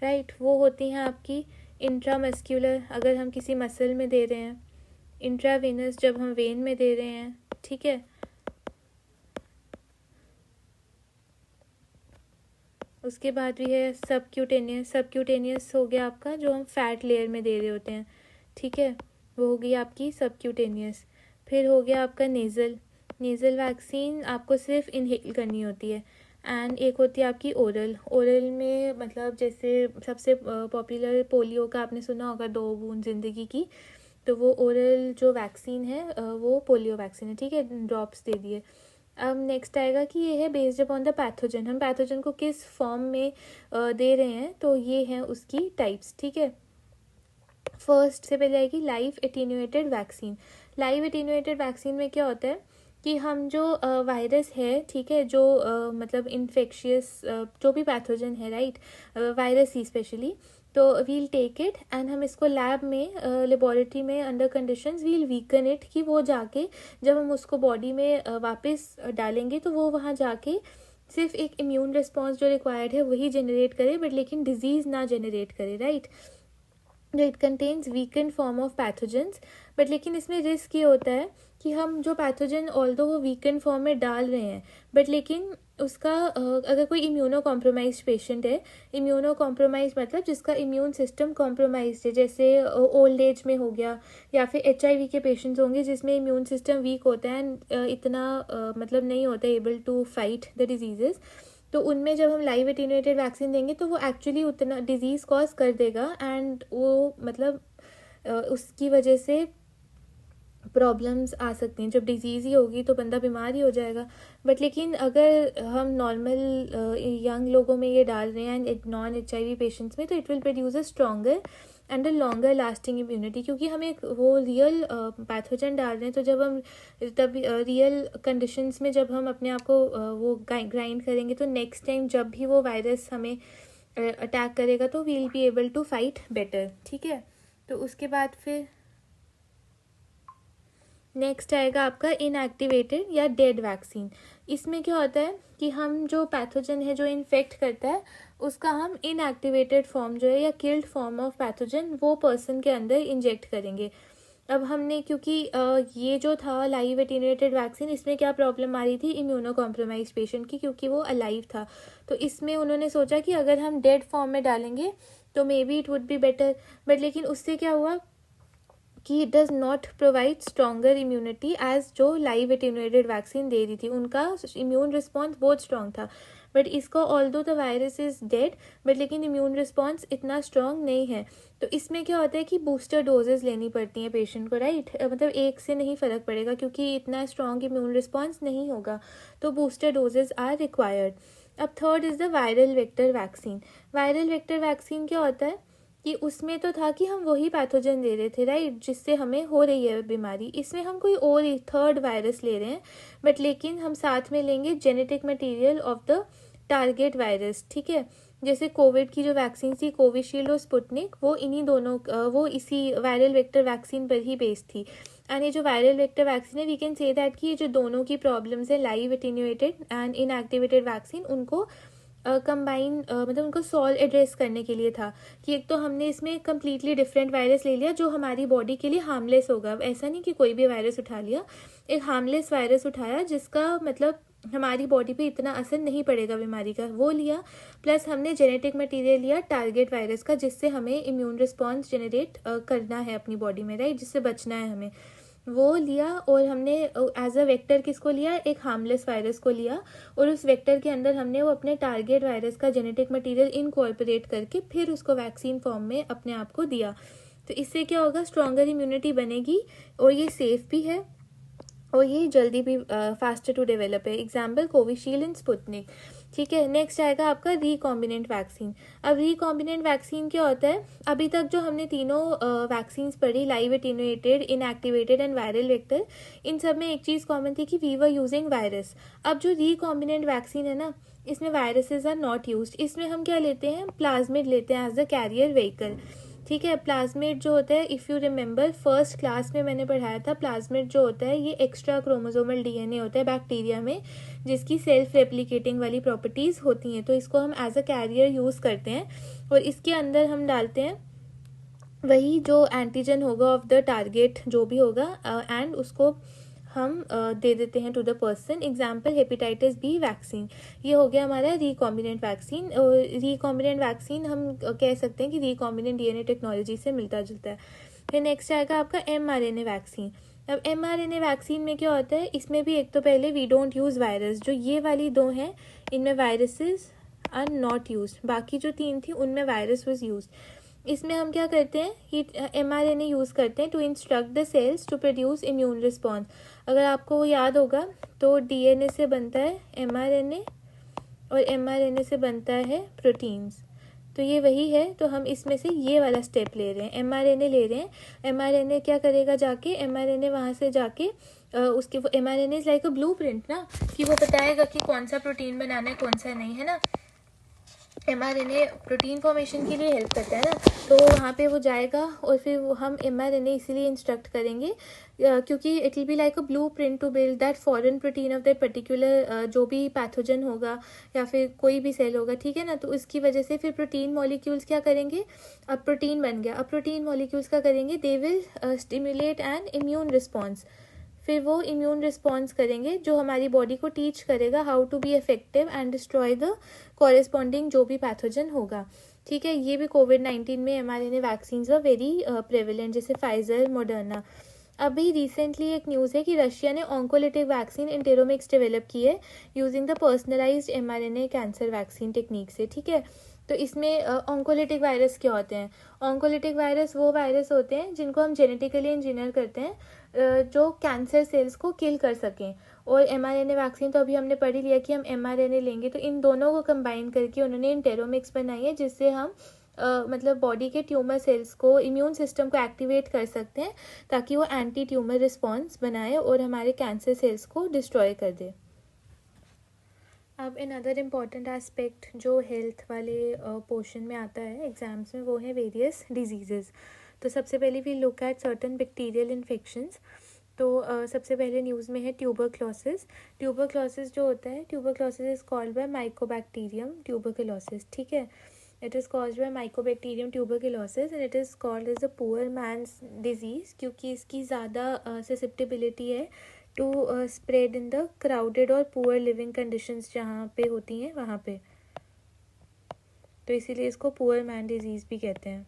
Right, वो होती हैं आपकी इंट्रामस्क्यूलर अगर हम किसी मसल में दे रहे हैं, इंट्रावेनस जब हम वेन में दे रहे हैं, ठीक है। उसके बाद भी है सबक्यूटेनियस। सबक्यूटेनियस हो गया आपका जो हम फैट लेयर में दे रहे होते हैं, ठीक है, वो हो गई आपकी सबक्यूटेनियस। फिर हो गया आपका नेज़ल। नेज़ल वैक्सीन आपको सिर्फ इनहेल करनी होती है। एंड एक होती है आपकी ओरल। ओरल में मतलब जैसे सबसे पॉपुलर पोलियो का आपने सुना होगा, 2 बूंद ज़िंदगी की, तो वो ओरल जो वैक्सीन है वो पोलियो वैक्सीन है, ठीक है, ड्रॉप्स दे दिए। अब नेक्स्ट आएगा कि ये है बेस्ड अपॉन द पैथोजन, हम पैथोजन को किस फॉर्म में दे रहे हैं, तो ये हैं उसकी टाइप्स, ठीक है। फर्स्ट से पहले आएगी live attenuated vaccine. Live attenuated vaccine में क्या होता है कि हम जो वायरस है, ठीक है, जो मतलब इन्फेक्शियस जो भी पैथोजन है, राइट, वायरस ही स्पेशली, तो वील टेक इट एंड हम इसको लैब में लेबोरेटरी में under conditions we'll weaken it, कि वो जाके जब हम उसको बॉडी में वापस डालेंगे तो वो वहाँ जाके सिर्फ एक इम्यून रिस्पॉन्स जो रिक्वायर्ड है वही जनरेट करे, बट लेकिन डिजीज़ ना जनरेट करे, right. It contains weekend form of pathogens, but लेकिन इसमें रिस्क ये होता है कि हम जो पैथोजन ऑल्दो वो वीकेंड फॉर्म में डाल रहे हैं, बट लेकिन उसका अगर कोई इम्यूनो कॉम्प्रोमाइज पेशेंट है, इम्यूनो कॉम्प्रोमाइज मतलब जिसका इम्यून सिस्टम कॉम्प्रोमाइज है, जैसे ओल्ड एज में हो गया, या फिर HIV के पेशेंट्स होंगे जिसमें इम्यून सिस्टम वीक होता है एंड इतना मतलब नहीं होता है able to fight the diseases, तो उनमें जब हम लाइव एटीन्यूएटेड वैक्सीन देंगे तो वो एक्चुअली उतना डिजीज़ कॉज कर देगा एंड वो मतलब उसकी वजह से प्रॉब्लम्स आ सकती हैं। जब डिजीज़ ही होगी तो बंदा बीमार ही हो जाएगा, बट लेकिन अगर हम नॉर्मल यंग लोगों में ये डाल रहे हैं एंड नॉन HIV पेशेंट्स में, तो it will produce a stronger and a longer lasting immunity, क्योंकि हम एक वो रियल पैथोजन डाल रहे हैं। तो जब हम तब रियल कंडीशंस में जब हम अपने आप को वो ग्राइंड करेंगे, तो नेक्स्ट टाइम जब भी वो वायरस हमें अटैक करेगा तो we will be able to fight better, ठीक है। तो उसके बाद फिर नेक्स्ट आएगा आपका इनएक्टिवेटेड या डेड वैक्सीन। इसमें क्या होता है कि हम जो पैथोजन है जो इन्फेक्ट करता है उसका हम इनएक्टिवेटेड फॉर्म जो है या किल्ड फॉर्म ऑफ पैथोजन वो पर्सन के अंदर इंजेक्ट करेंगे। अब हमने क्योंकि ये जो था लाइव एटीन्यूएटेड वैक्सीन, इसमें क्या प्रॉब्लम आ रही थी इम्यूनो कॉम्प्रोमाइज पेशेंट की, क्योंकि वो अलाइव था, तो इसमें उन्होंने सोचा कि अगर हम डेड फॉर्म में डालेंगे तो maybe it would be better, but लेकिन उससे क्या हुआ कि it does not provide stronger immunity as जो लाइव एटीन्यूएटेड वैक्सीन दे रही थी, उनका इम्यून रिस्पॉन्स बहुत स्ट्रॉन्ग था, बट इसका although the virus is dead, but लेकिन इम्यून रिस्पॉन्स इतना स्ट्रॉन्ग नहीं है। तो इसमें क्या होता है कि बूस्टर डोजेज लेनी पड़ती हैं पेशेंट को, राइट, मतलब एक से नहीं फ़र्क पड़ेगा क्योंकि इतना स्ट्रॉन्ग इम्यून रिस्पॉन्स नहीं होगा, तो बूस्टर डोजेज आर रिक्वायर्ड। अब third is the viral vector vaccine. Viral vector vaccine क्या होता है कि उसमें तो था कि हम वही पैथोजन दे रहे थे, राइट, जिससे हमें हो रही है बीमारी। इसमें हम कोई और थर्ड वायरस ले रहे हैं, बट लेकिन हम साथ में लेंगे genetic material of the target virus, ठीक है। जैसे कोविड की जो वैक्सीन थी कोविशील्ड और स्पुतनिक, वो इन्हीं दोनों वो इसी वायरल वेक्टर वैक्सीन पर ही बेस्ड थी। एंड ये जो वायरल वेक्टर वैक्सीन है वी कैन से दैट कि ये जो दोनों की प्रॉब्लम्स है live attenuated and inactivated vaccine, उनको कंबाइन मतलब उनको सॉल्व एड्रेस करने के लिए था कि एक तो हमने इसमें कम्प्लीटली डिफरेंट वायरस ले लिया जो हमारी बॉडी के लिए हार्मलेस होगा। ऐसा नहीं कि कोई भी वायरस उठा लिया, एक हार्मलेस वायरस उठाया जिसका मतलब हमारी बॉडी पे इतना असर नहीं पड़ेगा बीमारी का, वो लिया। प्लस हमने जेनेटिक मटेरियल लिया टारगेट वायरस का, जिससे हमें इम्यून रिस्पॉन्स जनरेट करना है अपनी बॉडी में, राइट, जिससे बचना है हमें, वो लिया। और हमने एज अ वेक्टर किसको लिया, एक हार्मलेस वायरस को लिया, और उस वेक्टर के अंदर हमने वो अपने टारगेट वायरस का जेनेटिक मटेरियल इनकॉर्पोरेट करके फिर उसको वैक्सीन फॉर्म में अपने आप को दिया। तो इससे क्या होगा, स्ट्रॉन्गर इम्यूनिटी बनेगी और ये सेफ भी है और ये जल्दी भी फास्टर टू डेवलप है। एग्जाम्पल कोविशील्ड एंड स्पुतनिक, ठीक है। नेक्स्ट आएगा आपका रिकॉम्बिनेंट वैक्सीन। अब रिकॉम्बिनेंट वैक्सीन क्या होता है, अभी तक जो हमने तीनों वैक्सीन्स पढ़ी, live attenuated, inactivated and viral vector, इन सब में एक चीज़ कॉमन थी कि वी वर यूजिंग वायरस। अब जो रिकॉम्बिनेंट वैक्सीन है ना, इसमें वायरसेस आर नॉट यूज्ड। इसमें हम क्या लेते हैं, प्लाज्मिड लेते हैं एज अ कैरियर व्हीकल, ठीक है। प्लाज्मिड जो होता है, if you remember first class में मैंने पढ़ाया था, प्लाज्मिड जो होता है ये एक्स्ट्रा क्रोमोसोमल DNA होता है बैक्टीरिया में, जिसकी सेल्फ रेप्लिकेटिंग वाली प्रॉपर्टीज़ होती हैं। तो इसको हम एज अ कैरियर यूज़ करते हैं और इसके अंदर हम डालते हैं वही जो एंटीजन होगा ऑफ द टारगेट जो भी होगा, एंड उसको हम दे देते हैं to the person. Example hepatitis B vaccine, ये हो गया हमारा रिकॉम्बिनेंट वैक्सीन। और रिकॉम्बिनेंट वैक्सीन हम कह सकते हैं कि रिकॉम्बिनेंट DNA टेक्नोलॉजी से मिलता जुलता है। फिर नेक्स्ट आएगा आपका mRNA वैक्सीन। अब mRNA वैक्सीन में क्या होता है, इसमें भी एक तो पहले वी डोंट यूज़ वायरस, जो ये वाली दो हैं इनमें वायरसेस आर नॉट यूज, बाकी जो तीन थी उनमें वायरस वॉज यूज। इसमें हम क्या करते हैं कि mRNA यूज़ करते हैं to instruct the cells to produce immune response. अगर आपको याद होगा तो DNA से बनता है mRNA और mRNA से बनता है प्रोटीन्स, तो ये वही है। तो हम इसमें से ये वाला स्टेप ले रहे हैं, mRNA ले रहे हैं। mRNA क्या करेगा, जाके mRNA वहाँ से जाके उसके वो mRNA is like a blueprint ना, कि वो बताएगा कि कौन सा प्रोटीन बनाना है कौन सा नहीं, है ना। mRNA प्रोटीन फॉर्मेशन के लिए हेल्प करता है ना, तो वहाँ पे वो जाएगा और फिर वो हम mRNA इसीलिए इंस्ट्रक्ट करेंगे क्योंकि it will be like a blueprint to build that foreign protein of that particular जो भी पैथोजन होगा या फिर कोई भी सेल होगा, ठीक है ना। तो उसकी वजह से फिर प्रोटीन मॉलिक्यूल्स क्या करेंगे, अब प्रोटीन बन गया, अब प्रोटीन मॉलिक्यूल्स क्या करेंगे, they will stimulate N immune response. फिर वो इम्यून रिस्पॉन्स करेंगे जो हमारी बॉडी को टीच करेगा how to be effective and destroy the corresponding जो भी पैथोजन होगा, ठीक है। ये भी कोविड-19 में mRNA vaccine were very prevalent, जैसे फाइजर, मॉडर्ना। अभी रिसेंटली एक न्यूज़ है कि रशिया ने ऑन्कोलिटिक वैक्सीन इंटेरोमिक्स डेवलप की है using the personalised mRNA cancer vaccine technique से, ठीक है। तो इसमें ऑन्कोलिटिक वायरस क्या होते हैं, ऑन्कोलिटिक वायरस वो वायरस होते हैं जिनको हम जेनेटिकली इंजीनियर करते हैं जो कैंसर सेल्स को किल कर सकें। और mRNA वैक्सीन तो अभी हमने पढ़ ही लिया कि हम mRNA लेंगे, तो इन दोनों को कंबाइन करके उन्होंने इंटेरोमिक्स बनाई है जिससे हम मतलब बॉडी के ट्यूमर सेल्स को, इम्यून सिस्टम को एक्टिवेट कर सकते हैं ताकि वो एंटी ट्यूमर रिस्पॉन्स बनाए और हमारे कैंसर सेल्स को डिस्ट्रॉय कर दे। अब अनदर इम्पॉर्टेंट एस्पेक्ट जो हेल्थ वाले पोर्शन में आता है एग्जाम्स में, वो है वेरियस डिजीज़ेज़। तो सबसे पहले we look at certain bacterial infections. तो सबसे पहले न्यूज़ में है ट्यूबरक्लोसिस। ट्यूबरक्लोसिस जो होता है, tuberculosis is called by mycobacterium tuberculosis, ठीक है। It is called by mycobacterium tuberculosis and it is called as the poor man's disease, क्योंकि इसकी ज़्यादा ससेप्टेबिलिटी है to spread in the crowded और पुअर लिविंग कंडीशंस जहाँ पे होती हैं वहाँ पे, तो इसीलिए इसको पुअर मैन डिजीज़ भी कहते हैं।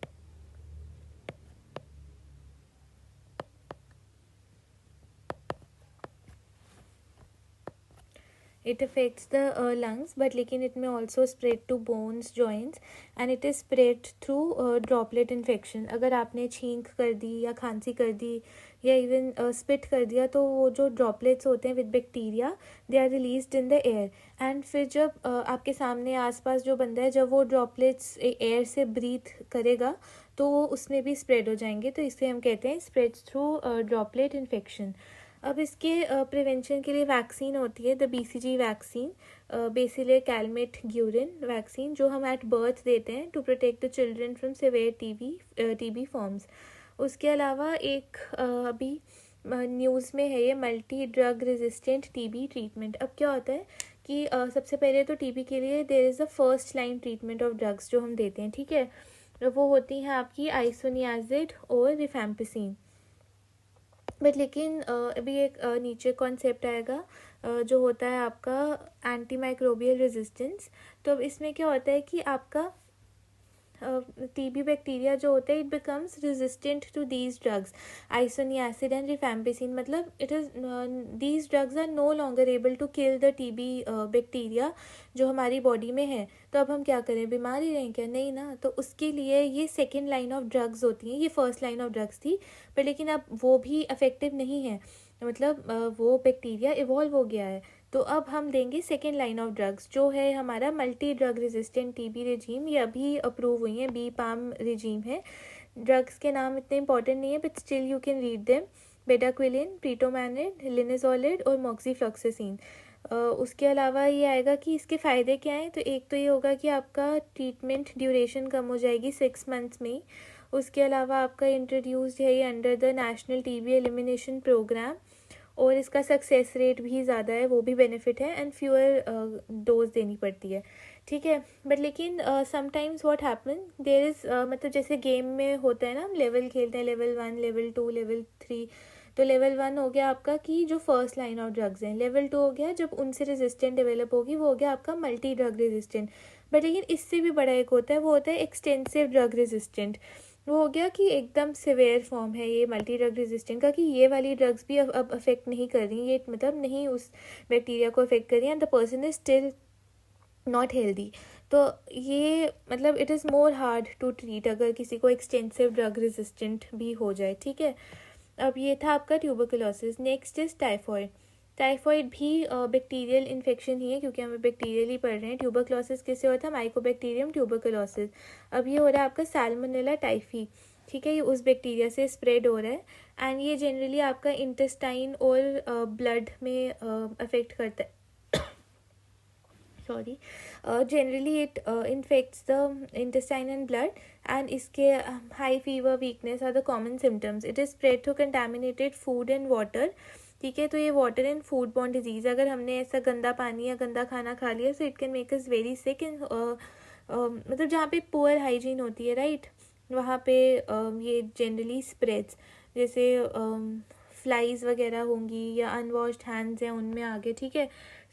It affects the lungs, but लेकिन it may also spread to bones, joints, and it is spread through droplet infection. अगर आपने छींक कर दी या खांसी कर दी या इवन स्पिट कर दिया, तो वो जो ड्रॉपलेट्स होते हैं with bacteria, they are released in the air, and फिर जब आपके सामने आसपास जो बंदा है, जब वो ड्रॉपलेट्स एयर से ब्रीथ करेगा तो वो उसमें भी स्प्रेड हो जाएंगे, तो इसे हम कहते हैं स्प्रेड्स थ्रू ड्रॉपलेट इन्फेक्शन। अब इसके प्रिवेंशन के लिए वैक्सीन होती है, the BCG vaccine, bacille Calmette Guerin vaccine, जो हम एट बर्थ देते हैं to protect the children from severe TB forms. उसके अलावा एक अभी न्यूज़ में है ये multi drug resistant TB treatment. अब क्या होता है कि सबसे पहले तो TB के लिए there is a first line treatment of drugs जो हम देते हैं, ठीक है। वो होती हैं आपकी आइसोनियाजिड और रिफैम्पिसिन। बट लेकिन अभी एक नीचे कॉन्सेप्ट आएगा जो होता है आपका एंटी माइक्रोबियल रेजिस्टेंस। तो अब इसमें क्या होता है कि आपका TB बैक्टीरिया जो होता है, it becomes resistant to these drugs isoniazid and rifampicin, मतलब it is these drugs are no longer able to kill the TB bacteria जो हमारी बॉडी में है। तो अब हम क्या करें, बीमार ही रहें क्या, नहीं ना। तो उसके लिए ये सेकेंड लाइन ऑफ ड्रग्स होती हैं, ये फर्स्ट लाइन ऑफ ड्रग्स थी, पर लेकिन अब वो भी इफेक्टिव नहीं है, मतलब वो बैक्टीरिया इवॉल्व हो गया है। तो अब हम देंगे सेकेंड लाइन ऑफ ड्रग्स जो है हमारा multi drug resistant TB regime, ये अभी अप्रूव हुई है, BPAM रेजीम है। ड्रग्स के नाम इतने इंपॉर्टेंट नहीं है but still you can read them, bedaquiline, pretomanid, linezolid और मॉक्सीफ्लॉक्सासिन। उसके अलावा ये आएगा कि इसके फ़ायदे क्या हैं, तो एक तो ये होगा कि आपका ट्रीटमेंट ड्यूरेशन कम हो जाएगी 6 मंथ्स में ही। उसके अलावा आपका इंट्रोड्यूस्ड है ये under the national TB elimination programme, और इसका सक्सेस रेट भी ज़्यादा है, वो भी बेनिफिट है, एंड फ्यूअर डोज देनी पड़ती है, ठीक है। बट लेकिन sometimes what happen there is, मतलब जैसे गेम में होता है ना, हम लेवल खेलते हैं, लेवल 1, लेवल 2, लेवल 3। तो लेवल 1 हो गया आपका कि जो फर्स्ट लाइन ऑफ ड्रग्स हैं, लेवल 2 हो गया जब उनसे रेजिस्टेंट डेवलप होगी, वो हो गया आपका मल्टी ड्रग रेजिस्टेंट। बट लेकिन इससे भी बड़ा एक होता है, वो होता है एक्सटेंसिव ड्रग रेजिस्टेंट। वो हो गया कि एकदम सिवियर फॉर्म है ये मल्टी ड्रग रेजिस्टेंट का, कि ये वाली ड्रग्स भी अब अफेक्ट नहीं कर रही, ये मतलब नहीं उस बैक्टीरिया को अफेक्ट कर रही है, and the person is still not healthy. तो ये मतलब it is more hard to treat अगर किसी को एक्सटेंसिव ड्रग रेजिस्टेंट भी हो जाए, ठीक है। अब ये था आपका tuberculosis. Next is typhoid. Typhoid भी बैक्टीरियल इन्फेक्शन ही है, क्योंकि हम बैक्टीरियल ही पढ़ रहे हैं। ट्यूबरकुलोसिस किससे होता है? Mycobacterium tuberculosis. अब ये हो रहा है आपका सैल्मोनेला टाइफी, ठीक है, ये उस बैक्टीरिया से स्प्रेड हो रहा है। एंड ये जनरली आपका इंटेस्टाइन और ब्लड में अफेक्ट करता है। Sorry, generally it infects the intestine and blood, and इसके high fever, weakness are the common symptoms. It is spread through contaminated food and water, ठीक है। तो ये water and food borne disease, अगर हमने ऐसा गंदा पानी या गंदा खाना खा लिया so it can make us very sick. इन मतलब जहाँ पे पुअर हाइजीन होती है, राइट, वहाँ पे ये जनरली स्प्रेड्स, जैसे फ्लाइज वगैरह होंगी या अनवॉश्ड हैंड्स हैं उनमें आगे, ठीक है।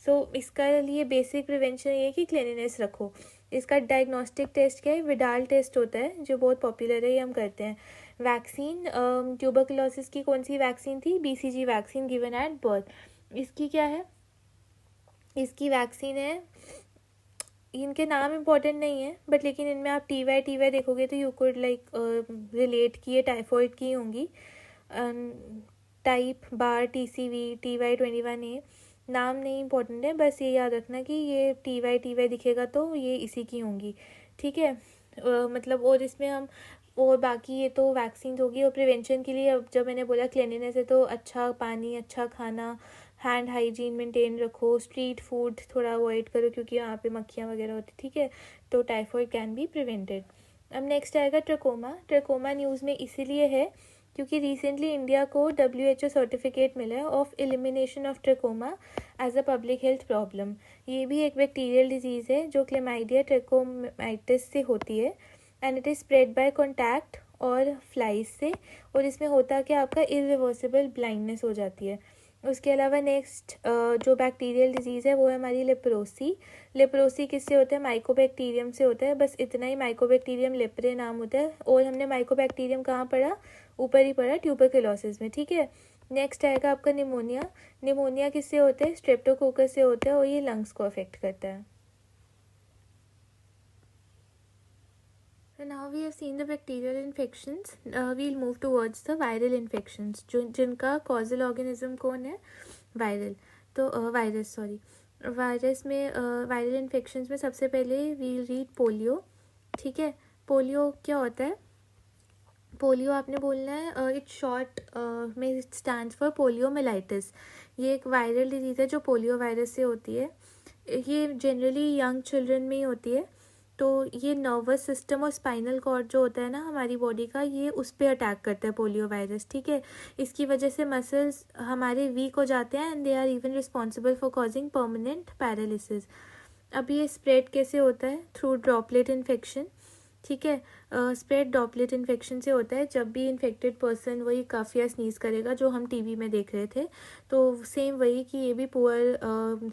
सो इसका लिए बेसिक प्रिवेंशन ये है कि क्लिनिनेस रखो। इसका डायग्नोस्टिक टेस्ट क्या है? विडाल टेस्ट होता है जो बहुत पॉपुलर है, ये हम करते हैं। वैक्सीन, ट्यूबरकुलोसिस की कौन सी वैक्सीन थी? BCG vaccine given at birth. इसकी क्या है? इसकी वैक्सीन है, इनके नाम इम्पोर्टेंट नहीं है बट लेकिन इनमें आप TY देखोगे तो यू कुड लाइक रिलेट की ये टाइफॉइड की होंगी। टाइप बार TCV TY21A, नाम नहीं इम्पोर्टेंट है, बस ये याद रखना कि ये TY दिखेगा तो ये इसी की होंगी, ठीक है। मतलब और इसमें हम और बाकी ये तो वैक्सीन होगी। और प्रिवेंशन के लिए अब जब मैंने बोला क्लिनिनेस है तो अच्छा पानी, अच्छा खाना, हैंड हाइजीन मेंटेन रखो, स्ट्रीट फूड थोड़ा अवॉइड करो क्योंकि यहाँ पे मक्खियाँ वगैरह होती, ठीक है। तो टाइफॉइड कैन बी प्रिवेंटेड। अब नेक्स्ट आएगा ट्रकोमा। ट्रकोमा न्यूज़ में इसीलिए है क्योंकि रिसेंटली इंडिया को WHO सर्टिफिकेट मिला है of elimination of trachoma as a public health problem. ये भी एक बैक्टीरियल डिजीज़ है जो क्लेमाइडिया ट्रकोमाइटिस से होती है, and it is spread by contact और फ्लाइज से। और इसमें होता कि आपका इरिवर्सिबल ब्लाइंडनेस हो जाती है। उसके अलावा नेक्स्ट जो बैक्टीरियल डिजीज़ है वो है हमारी लेप्रोसी। लेप्रोसी किससे होता है? माइकोबैक्टीरियम से होता है, बस इतना ही, माइकोबैक्टीरियम लेप्रे नाम होता है। और हमने माइकोबैक्टीरियम कहाँ पढ़ा? ऊपर ही पढ़ा, ट्यूबरकुलोसिस में, ठीक है। नेक्स्ट आएगा आपका निमोनिया। निमोनिया किससे होता है? स्ट्रेप्टोकोकस से होता है और ये लंग्स को अफेक्ट करता है। So now we have seen the bacterial infections. We'll move towards the viral infections, जो जिनका causal organism कौन है? वायरल। तो वायरस, सॉरी, वायरस में वायरल इन्फेक्शंस में सबसे पहले वील रीड पोलियो, ठीक है। पोलियो क्या होता है? पोलियो आपने बोलना है, इट शॉर्ट में स्टैंड्स फॉर पोलियोमिलाइटिस। ये एक वायरल डिजीज़ है जो पोलियो वायरस से होती है। ये जनरली यंग चिल्ड्रन में ही होती है। तो ये नर्वस सिस्टम और स्पाइनल कॉर्ड जो होता है ना हमारी बॉडी का, ये उस पर अटैक करता है पोलियो वायरस, ठीक है। इसकी वजह से मसल्स हमारे वीक हो जाते हैं and they are even responsible for causing permanent paralysis. अब ये स्प्रेड कैसे होता है? थ्रू ड्रॉपलेट इन्फेक्शन, ठीक है। स्प्रेड ड्रॉपलेट इन्फेक्शन से होता है जब भी इन्फेक्टेड पर्सन वही कफ या स्नीज करेगा, जो हम टीवी में देख रहे थे। तो सेम वही कि ये भी पुअर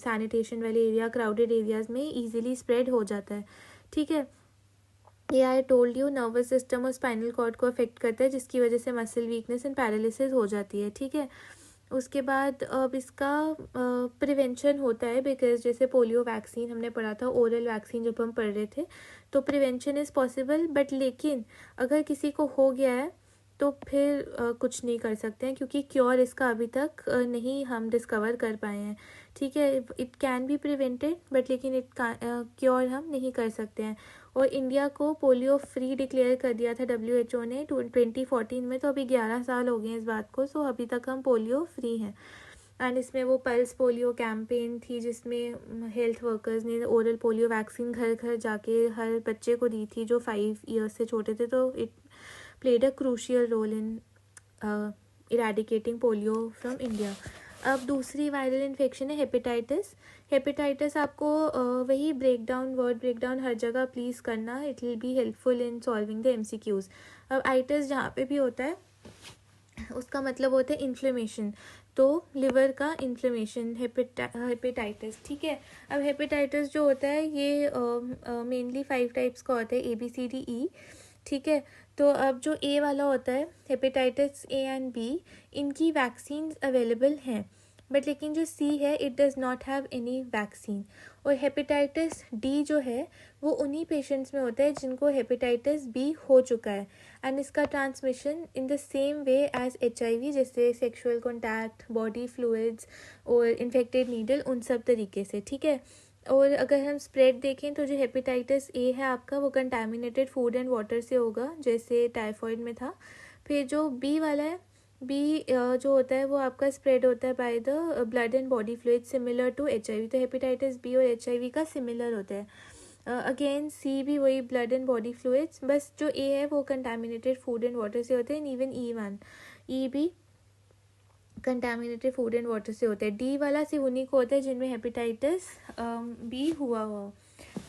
सैनिटेशन वाले एरिया, क्राउडेड एरियाज़ में ईजिली स्प्रेड हो जाता है, ठीक है। ये I told you nervous system और स्पाइनल कॉर्ड को अफेक्ट करता है, जिसकी वजह से मसल वीकनेस एंड पैरालिसिस हो जाती है, ठीक है। उसके बाद अब इसका प्रिवेंशन होता है, बिकॉज जैसे पोलियो वैक्सीन हमने पढ़ा था, ओरल वैक्सीन जब हम पढ़ रहे थे, तो प्रिवेंशन इज़ पॉसिबल। बट लेकिन अगर किसी को हो गया है तो फिर कुछ नहीं कर सकते हैं क्योंकि क्योर इसका अभी तक नहीं हम डिस्कवर कर पाए हैं, ठीक है। It can be prevented but लेकिन इट क्योर हम नहीं कर सकते हैं। और इंडिया को पोलियो फ्री डिक्लेयर कर दिया था WHO ने 2014 में, तो अभी 11 साल हो गए हैं इस बात को। सो अभी तक हम पोलियो फ्री हैं। एंड इसमें वो पल्स पोलियो कैंपेन थी जिसमें हेल्थ वर्कर्स ने ओरल पोलियो वैक्सीन घर घर जाके हर बच्चे को दी थी जो 5 ईयर्स से छोटे थे। तो it played a crucial role in eradicating polio from India. अब दूसरी वायरल इन्फेक्शन है हेपेटाइटिस। हेपेटाइटिस आपको वही वर्ड ब्रेकडाउन हर जगह प्लीज़ करना, it will be helpful in solving the MCQs। अब आइटिस जहाँ पे भी होता है उसका मतलब होता है इन्फ्लेमेशन, तो लिवर का इन्फ्लेमेशन हेपेटाइटिस, ठीक है। अब हेपेटाइटिस जो होता है ये मेनली 5 टाइप्स का होता है, ABCDE, ठीक है। तो अब जो A वाला होता है हेपेटाइटिस A एंड B, इनकी वैक्सीन अवेलेबल हैं। बट लेकिन जो सी है it does not have any vaccine. और हेपेटाइटिस डी जो है वो उन्हीं पेशेंट्स में होता है जिनको हेपेटाइटिस बी हो चुका है, एंड इसका transmission in the same way as HIV, जैसे सेक्सुअल कॉन्टैक्ट, बॉडी फ्लूइड्स और इन्फेक्टेड नीडल, उन सब तरीके से, ठीक है। और अगर हम स्प्रेड देखें तो जो हेपेटाइटिस ए है आपका वो कंटामिनेटेड फूड एंड वाटर से होगा, जैसे टाइफॉइड में था। फिर जो बी वाला है, बी जो होता है वो आपका स्प्रेड होता है by the blood and body fluid similar to HIV। तो हेपेटाइटिस बी और HIV का सिमिलर होता है। अगेन सी भी वही, ब्लड एंड बॉडी फ्लूइड्स, बस जो ए है वो कंटामिनेटेड फूड एंड वाटर से होते हैं। इवन E1 ई भी कंटामिनेटेड फूड एंड वाटर से होता है। डी वाला सिर्फ उन्हीं को होता है जिनमें हेपेटाइटिस बी हुआ हो,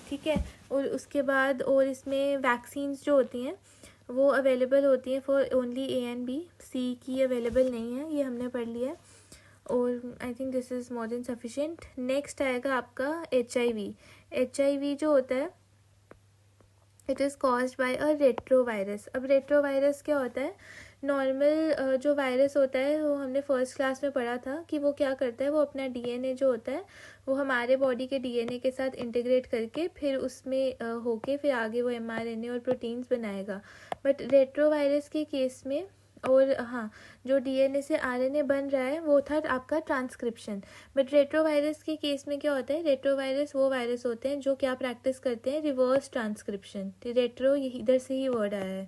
ठीक है। और उसके बाद और इसमें वैक्सीन्स जो होती हैं वो अवेलेबल होती हैं for only A and B, C की अवेलेबल नहीं है, ये हमने पढ़ लिया है। और I think this is more than sufficient. Next आएगा आपका HIV। HIV जो होता है it is caused by a retrovirus. अब रेट्रोवायरस क्या होता है? नॉर्मल जो वायरस होता है वो हमने फर्स्ट क्लास में पढ़ा था कि वो क्या करता है, वो अपना DNA जो होता है वो हमारे बॉडी के DNA के साथ इंटीग्रेट करके फिर उसमें होके फिर आगे वो mRNA और प्रोटीन्स बनाएगा। बट रेट्रोवायरस के केस में, और हाँ, जो DNA से RNA बन रहा है वो था आपका ट्रांसक्रिप्शन। बट रेट्रोवायरस के केस में क्या होता है, रेट्रोवायरस वो वायरस होते हैं जो क्या प्रैक्टिस करते हैं, रिवर्स ट्रांसक्रिप्शन। रेट्रो इधर से ही वर्ड आया है,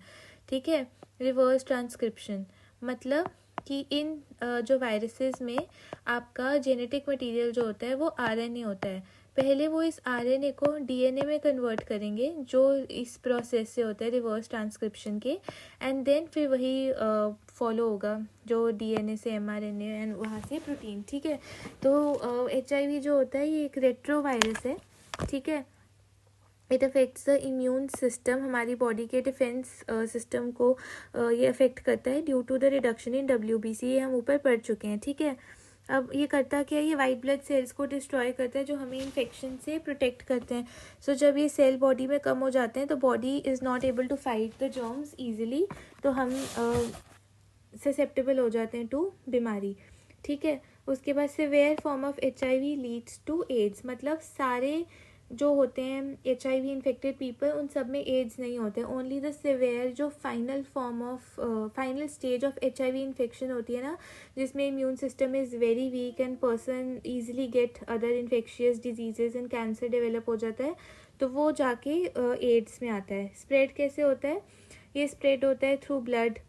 ठीक है। रिवर्स ट्रांसक्रिप्शन मतलब कि इन जो वायरसेस में आपका जेनेटिक मटेरियल जो होता है वो RNA होता है। पहले वो इस RNA को DNA में कन्वर्ट करेंगे, जो इस प्रोसेस से होता है रिवर्स ट्रांसक्रिप्शन के, एंड देन फिर वही फॉलो होगा जो DNA से mRNA एंड वहाँ से प्रोटीन, ठीक है। तो HIV जो होता है ये एक रेट्रो वायरस है, ठीक है। It affects the immune system, हमारी बॉडी के डिफेंस सिस्टम को ये अफेक्ट करता है due to the reduction in WBC, ये हम ऊपर पढ़ चुके हैं, ठीक है। अब ये करता क्या है, ये वाइट ब्लड सेल्स को डिस्ट्रॉय करता है जो हमें इन्फेक्शन से प्रोटेक्ट करते हैं। सो जब ये सेल बॉडी में कम हो जाते हैं तो body is not able to fight the germs easily, तो हम ससेप्टेबल हो जाते हैं टू बीमारी, ठीक है। उसके बाद severe form of HIV leads to AIDS, मतलब सारे जो होते हैं HIV इन्फेक्टेड पीपल उन सब में एड्स नहीं होते, ओनली द सिवियर जो final form of final stage of HIV infection होती है ना, जिसमें immune system is very weak and person easily get other infectious diseases and cancer develop हो जाता है, तो वो जाके एड्स में आता है। स्प्रेड कैसे होता है? ये स्प्रेड होता है थ्रू ब्लड,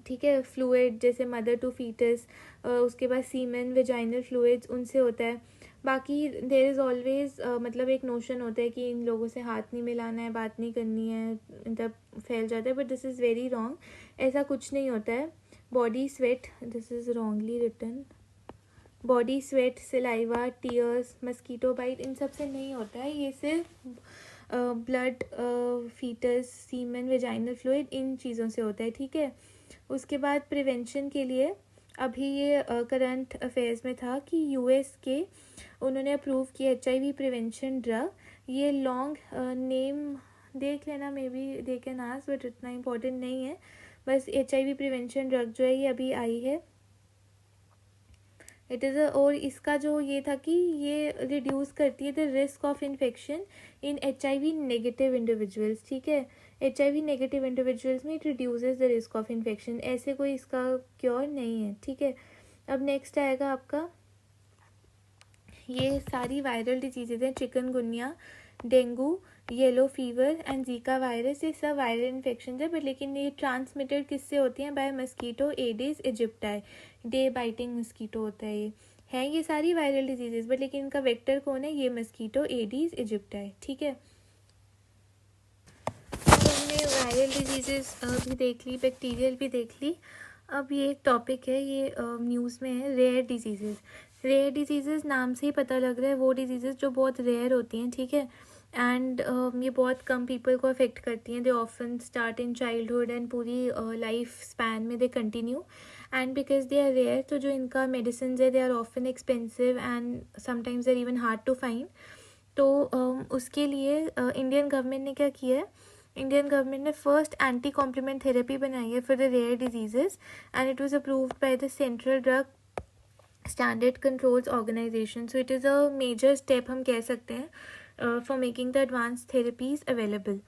ठीक है, फ्लूइड जैसे मदर टू फीटस, उसके बाद सीमेन, वेजाइनल फ्लूइड्स, उनसे होता है। बाकी देयर इज़ ऑलवेज मतलब एक नोशन होता है कि इन लोगों से हाथ नहीं मिलाना है, बात नहीं करनी है, तब फैल जाता है, but this is very wrong, ऐसा कुछ नहीं होता है। Body sweat, this is wrongly written, body sweat, saliva, tears, mosquito bite, इन सब से नहीं होता है, ये सिर्फ blood, foetus, semen, vaginal fluid, इन चीज़ों से होता है, ठीक है। उसके बाद प्रिवेंशन के लिए अभी ये करंट अफेयर्स में था कि US के उन्होंने अप्रूव किया HIV प्रिवेंशन ड्रग। ये लॉन्ग नेम देख लेना, may be they can ask, but इतना इम्पोर्टेंट नहीं है, बस HIV प्रिवेंशन ड्रग जो है ये अभी आई है। इट इज़ और इसका जो ये था कि ये रिड्यूस करती है the risk of infection in HIV negative individuals, ठीक है। HIV नेगेटिव इंडिविजुअल्स में it reduces the risk of infection, ऐसे कोई इसका क्योर नहीं है, ठीक है। अब नेक्स्ट आएगा आपका, ये सारी वायरल डिजीजेज हैं, chikungunya, dengue, yellow fever and Zika virus, ये सब वायरल इन्फेक्शन है, बट लेकिन ये ट्रांसमिटेड किससे होती हैं? By mosquito Aedes aegypti, day biting mosquito होता है, ये हैं ये सारी वायरल डिजीजेज, बट लेकिन इनका वेक्टर कौन है? ये मस्कीटो एडिस इजिप्टाई, ठीक है। तो हमने वायरल डिजीजेज भी देख ली, बैक्टीरियल भी देख ली। अब ये एक टॉपिक है, ये न्यूज़ में है, रेयर डिजीजेज। रेयर डिजीजेज नाम से ही पता लग रहा है वो डिजीजेज जो बहुत रेयर होती हैं, ठीक है, एंड ये बहुत कम पीपल को अफेक्ट करती हैं। They often start in childhood and पूरी लाइफ स्पैन में they continue, and because they are rare तो जो इनका मेडिसिन है they are often expensive and sometimes are even hard to find. तो उसके लिए इंडियन गवर्नमेंट ने क्या किया है, इंडियन गवर्नमेंट ने फर्स्ट एंटी कॉम्प्लीमेंट थेरेपी बनाई है for the rare diseases, and it was approved by the central drug standard controls organisation. So it is a major step हम कह सकते हैं for making the advance therapies available.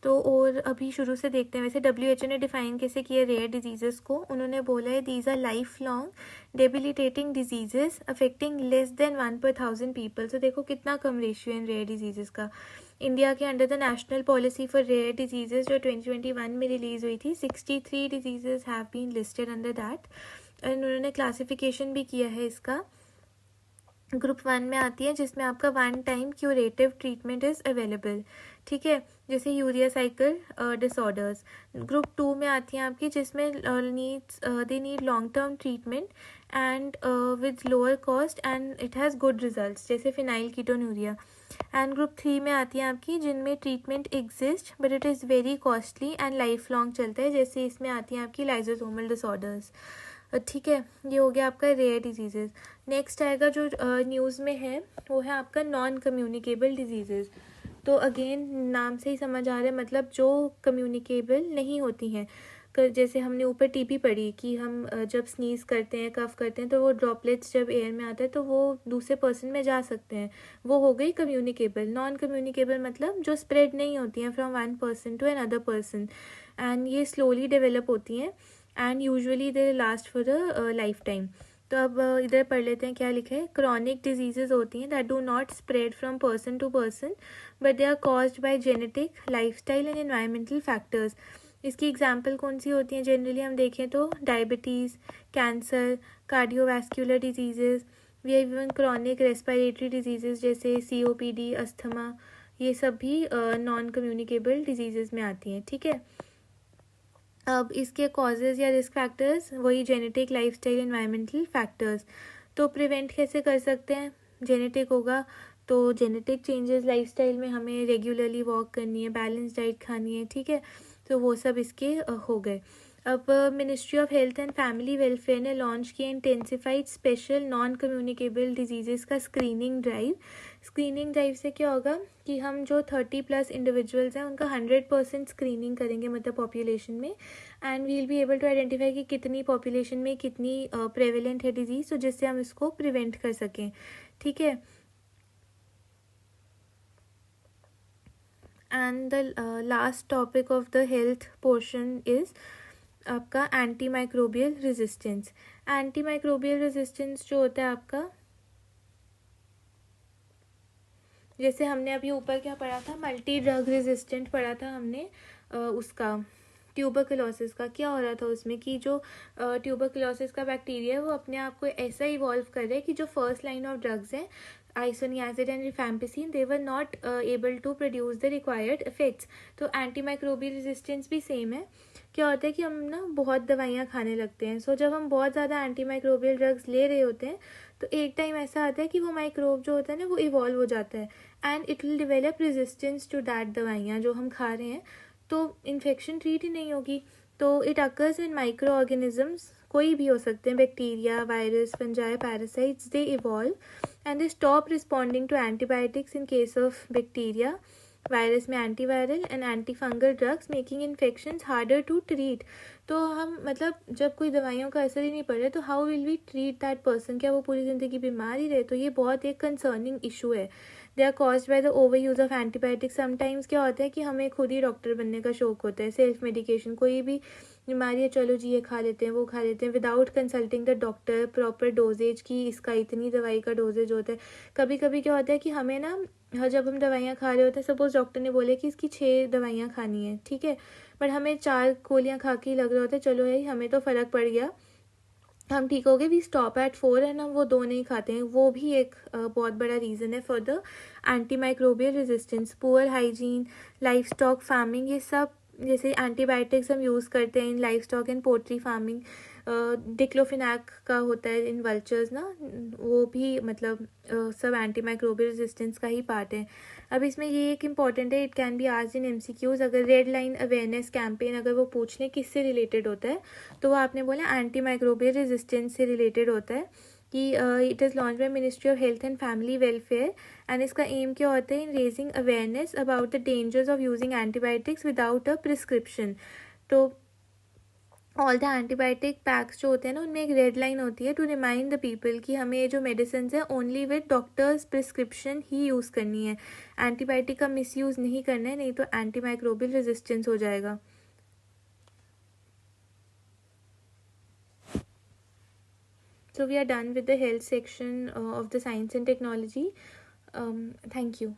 तो और अभी शुरू से देखते हैं. वैसे WHO ने डिफाइन कैसे किया रेयर डिजीज़ेस को. उन्होंने बोला है these are life long debilitating diseases affecting less than 1/1000 people. तो देखो कितना कम रेशियो है रेयर डिजीज़ेस का. इंडिया के under the national policy for rare diseases जो 2021 में रिलीज़ हुई थी, 63 diseases have been listed under that. And उन्होंने क्लासिफिकेशन भी किया है इसका. ग्रुप 1 में आती है जिसमें आपका 1 time curative treatment is available. ठीक है, जैसे यूरिया साइकिल डिसऑर्डर्स. ग्रुप 2 में आती हैं आपकी जिसमें they need long term treatment and with lower cost and it has good results, जैसे फिनाइल कीटोन्यूरिया. एंड ग्रुप 3 में आती हैं आपकी जिनमें treatment exist but it is very costly and life long चलता है, जैसे इसमें आती हैं आपकी लाइजोसोमल डिसऑर्डर्स. ठीक है, ये हो गया आपका रेयर डिजीज़ेज़. नेक्स्ट आएगा जो न्यूज़ में है वो है आपका नॉन कम्युनिकेबल डिजीज़ेज़. तो अगेन नाम से ही समझ आ रहा है, मतलब जो कम्युनिकेबल नहीं होती हैं. जैसे हमने ऊपर टीबी पढ़ी कि हम जब स्नीज़ करते हैं, कफ करते हैं, तो वो ड्रॉपलेट्स जब एयर में आता है तो वो दूसरे पर्सन में जा सकते हैं. वो हो गई कम्युनिकेबल. नॉन कम्युनिकेबल मतलब जो स्प्रेड नहीं होती हैं from one person to another person, and ये स्लोली डेवलप होती हैं and usually they last for a life time. तो अब इधर पढ़ लेते हैं क्या लिखा है. क्रॉनिक डिजीजेज होती हैं that do not spread from person to person but they are caused by genetic, lifestyle and environmental factors. इसकी एग्जांपल कौन सी होती हैं जनरली हम देखें तो diabetes, cancer, cardiovascular diseases, we even chronic respiratory diseases जैसे COPD, अस्थमा. ये सब भी नॉन कम्युनिकेबल डिजीजेज में आती हैं. ठीक है, अब इसके कॉजेज़ या रिस्क फैक्टर्स वही जेनेटिक, लाइफस्टाइल, एनवायरमेंटल फैक्टर्स. तो प्रिवेंट कैसे कर सकते हैं. जेनेटिक होगा तो जेनेटिक चेंजेस, लाइफस्टाइल में हमें रेगुलरली वॉक करनी है, बैलेंस डाइट खानी है. ठीक है, तो वो सब इसके हो गए. अब ministry of health and family welfare ने लॉन्च किया intensified special non communicable diseases का स्क्रीनिंग ड्राइव. स्क्रीनिंग ड्राइव से क्या होगा कि हम जो 30+ इंडिविजुअल्स हैं उनका 100% स्क्रीनिंग करेंगे, मतलब पॉपुलेशन में, and we'll be able to identify कि कितनी पॉपुलेशन में कितनी प्रेवलेंट है डिजीज़, तो जिससे हम इसको प्रिवेंट कर सकें. ठीक है, and the last topic of the health portion is आपका anti microbial resistance. Anti microbial resistance जो होता है आपका, जैसे हमने अभी ऊपर क्या पढ़ा था, मल्टी ड्रग रेजिस्टेंट पढ़ा था हमने. उसका ट्यूबरकुलोसिस का क्या हो रहा था उसमें कि जो ट्यूबरकुलोसिस का बैक्टीरिया है वो अपने आप को ऐसा इवॉल्व कर रहा है कि जो फर्स्ट लाइन ऑफ ड्रग्स हैं, isoniazid and rifampicin, they were not able to produce the required effects. तो एंटी माइक्रोबियल रेजिस्टेंस भी सेम है. क्या होता है कि हम ना बहुत दवाइयाँ खाने लगते हैं. सो जब हम बहुत ज़्यादा एंटी माइक्रोबियल ड्रग्स ले रहे होते हैं तो एक टाइम ऐसा आता है कि वो माइक्रोब जो होता है ना वो इवॉल्व हो जाता है and it will develop resistance to that दवाइयाँ जो हम खा रहे हैं, तो इन्फेक्शन ट्रीट ही नहीं होगी. तो it occurs in micro organisms, कोई भी हो सकते हैं, bacteria, virus, fungi, parasites, they evolve and they stop responding to antibiotics in case of bacteria, virus में antiviral and anti fungal drugs making infections harder to treat. तो हम मतलब जब कोई दवाइयों का असर ही नहीं पड़ रहा तो how will we treat that person, क्या वो पूरी ज़िंदगी बीमार ही रहे. तो ये बहुत एक कंसर्निंग इशू है. They are caused by the over use of antibiotics. Sometimes क्या होता है कि हमें खुद ही डॉक्टर बनने का शौक होता है, सेल्फ मेडिकेशन, कोई भी बीमारी है चलो जी ये खा लेते हैं, वो खा लेते हैं, without consulting the doctor, proper dosages की इसका इतनी दवाई का डोजेज होता है. कभी कभी क्या होता है कि हमें ना जब हम दवाइयाँ खा रहे होते हैं, सपोज डॉक्टर ने बोले कि इसकी 6 दवाइयाँ खानी है, ठीक है, बट हमें 4 गोलियाँ खा के ही लग रहा होता है चलो यार हमें तो फ़र्क पड़ गया, हम ठीक हो गए, वी स्टॉप एट 4 एंड हम वो 2 नहीं खाते हैं. वो भी एक बहुत बड़ा रीज़न है for the anti microbial resistance. Poor hygiene, livestock farming, ये सब जैसे एंटीबायोटिक्स हम यूज़ करते हैं in livestock and poultry farming. Diclofenac का होता है इन वल्चर्स ना, वो भी मतलब सब एंटी माइक्रोबियल रेजिस्टेंस का ही पार्ट है. अब इसमें ये एक इम्पॉर्टेंट है, it can be asked in MCQs. अगर रेड लाइन अवेयरनेस कैंपेन अगर वो पूछ लें किससे रिलेटेड होता है तो वो आपने बोला एंटी माइक्रोबियल रेजिस्टेंस से रिलेटेड होता है कि it is launch by ministry of health and family welfare and इसका एम क्या होता है इन raising awareness about the dangers of using antibiotics without a prescription. तो ऑल द एंटीबायोटिक पैक्स जो होते हैं ना, उनमें एक रेड लाइन होती है टू रिमाइंड द पीपल कि हमें ये जो मेडिसिन है only with doctors prescription he use करनी है, एंटीबायोटिक का मिसयूज़ नहीं करना है, नहीं तो एंटी माइक्रोबियल रेजिस्टेंस हो जाएगा. So we are done with the health section of the science and technology. Thank you.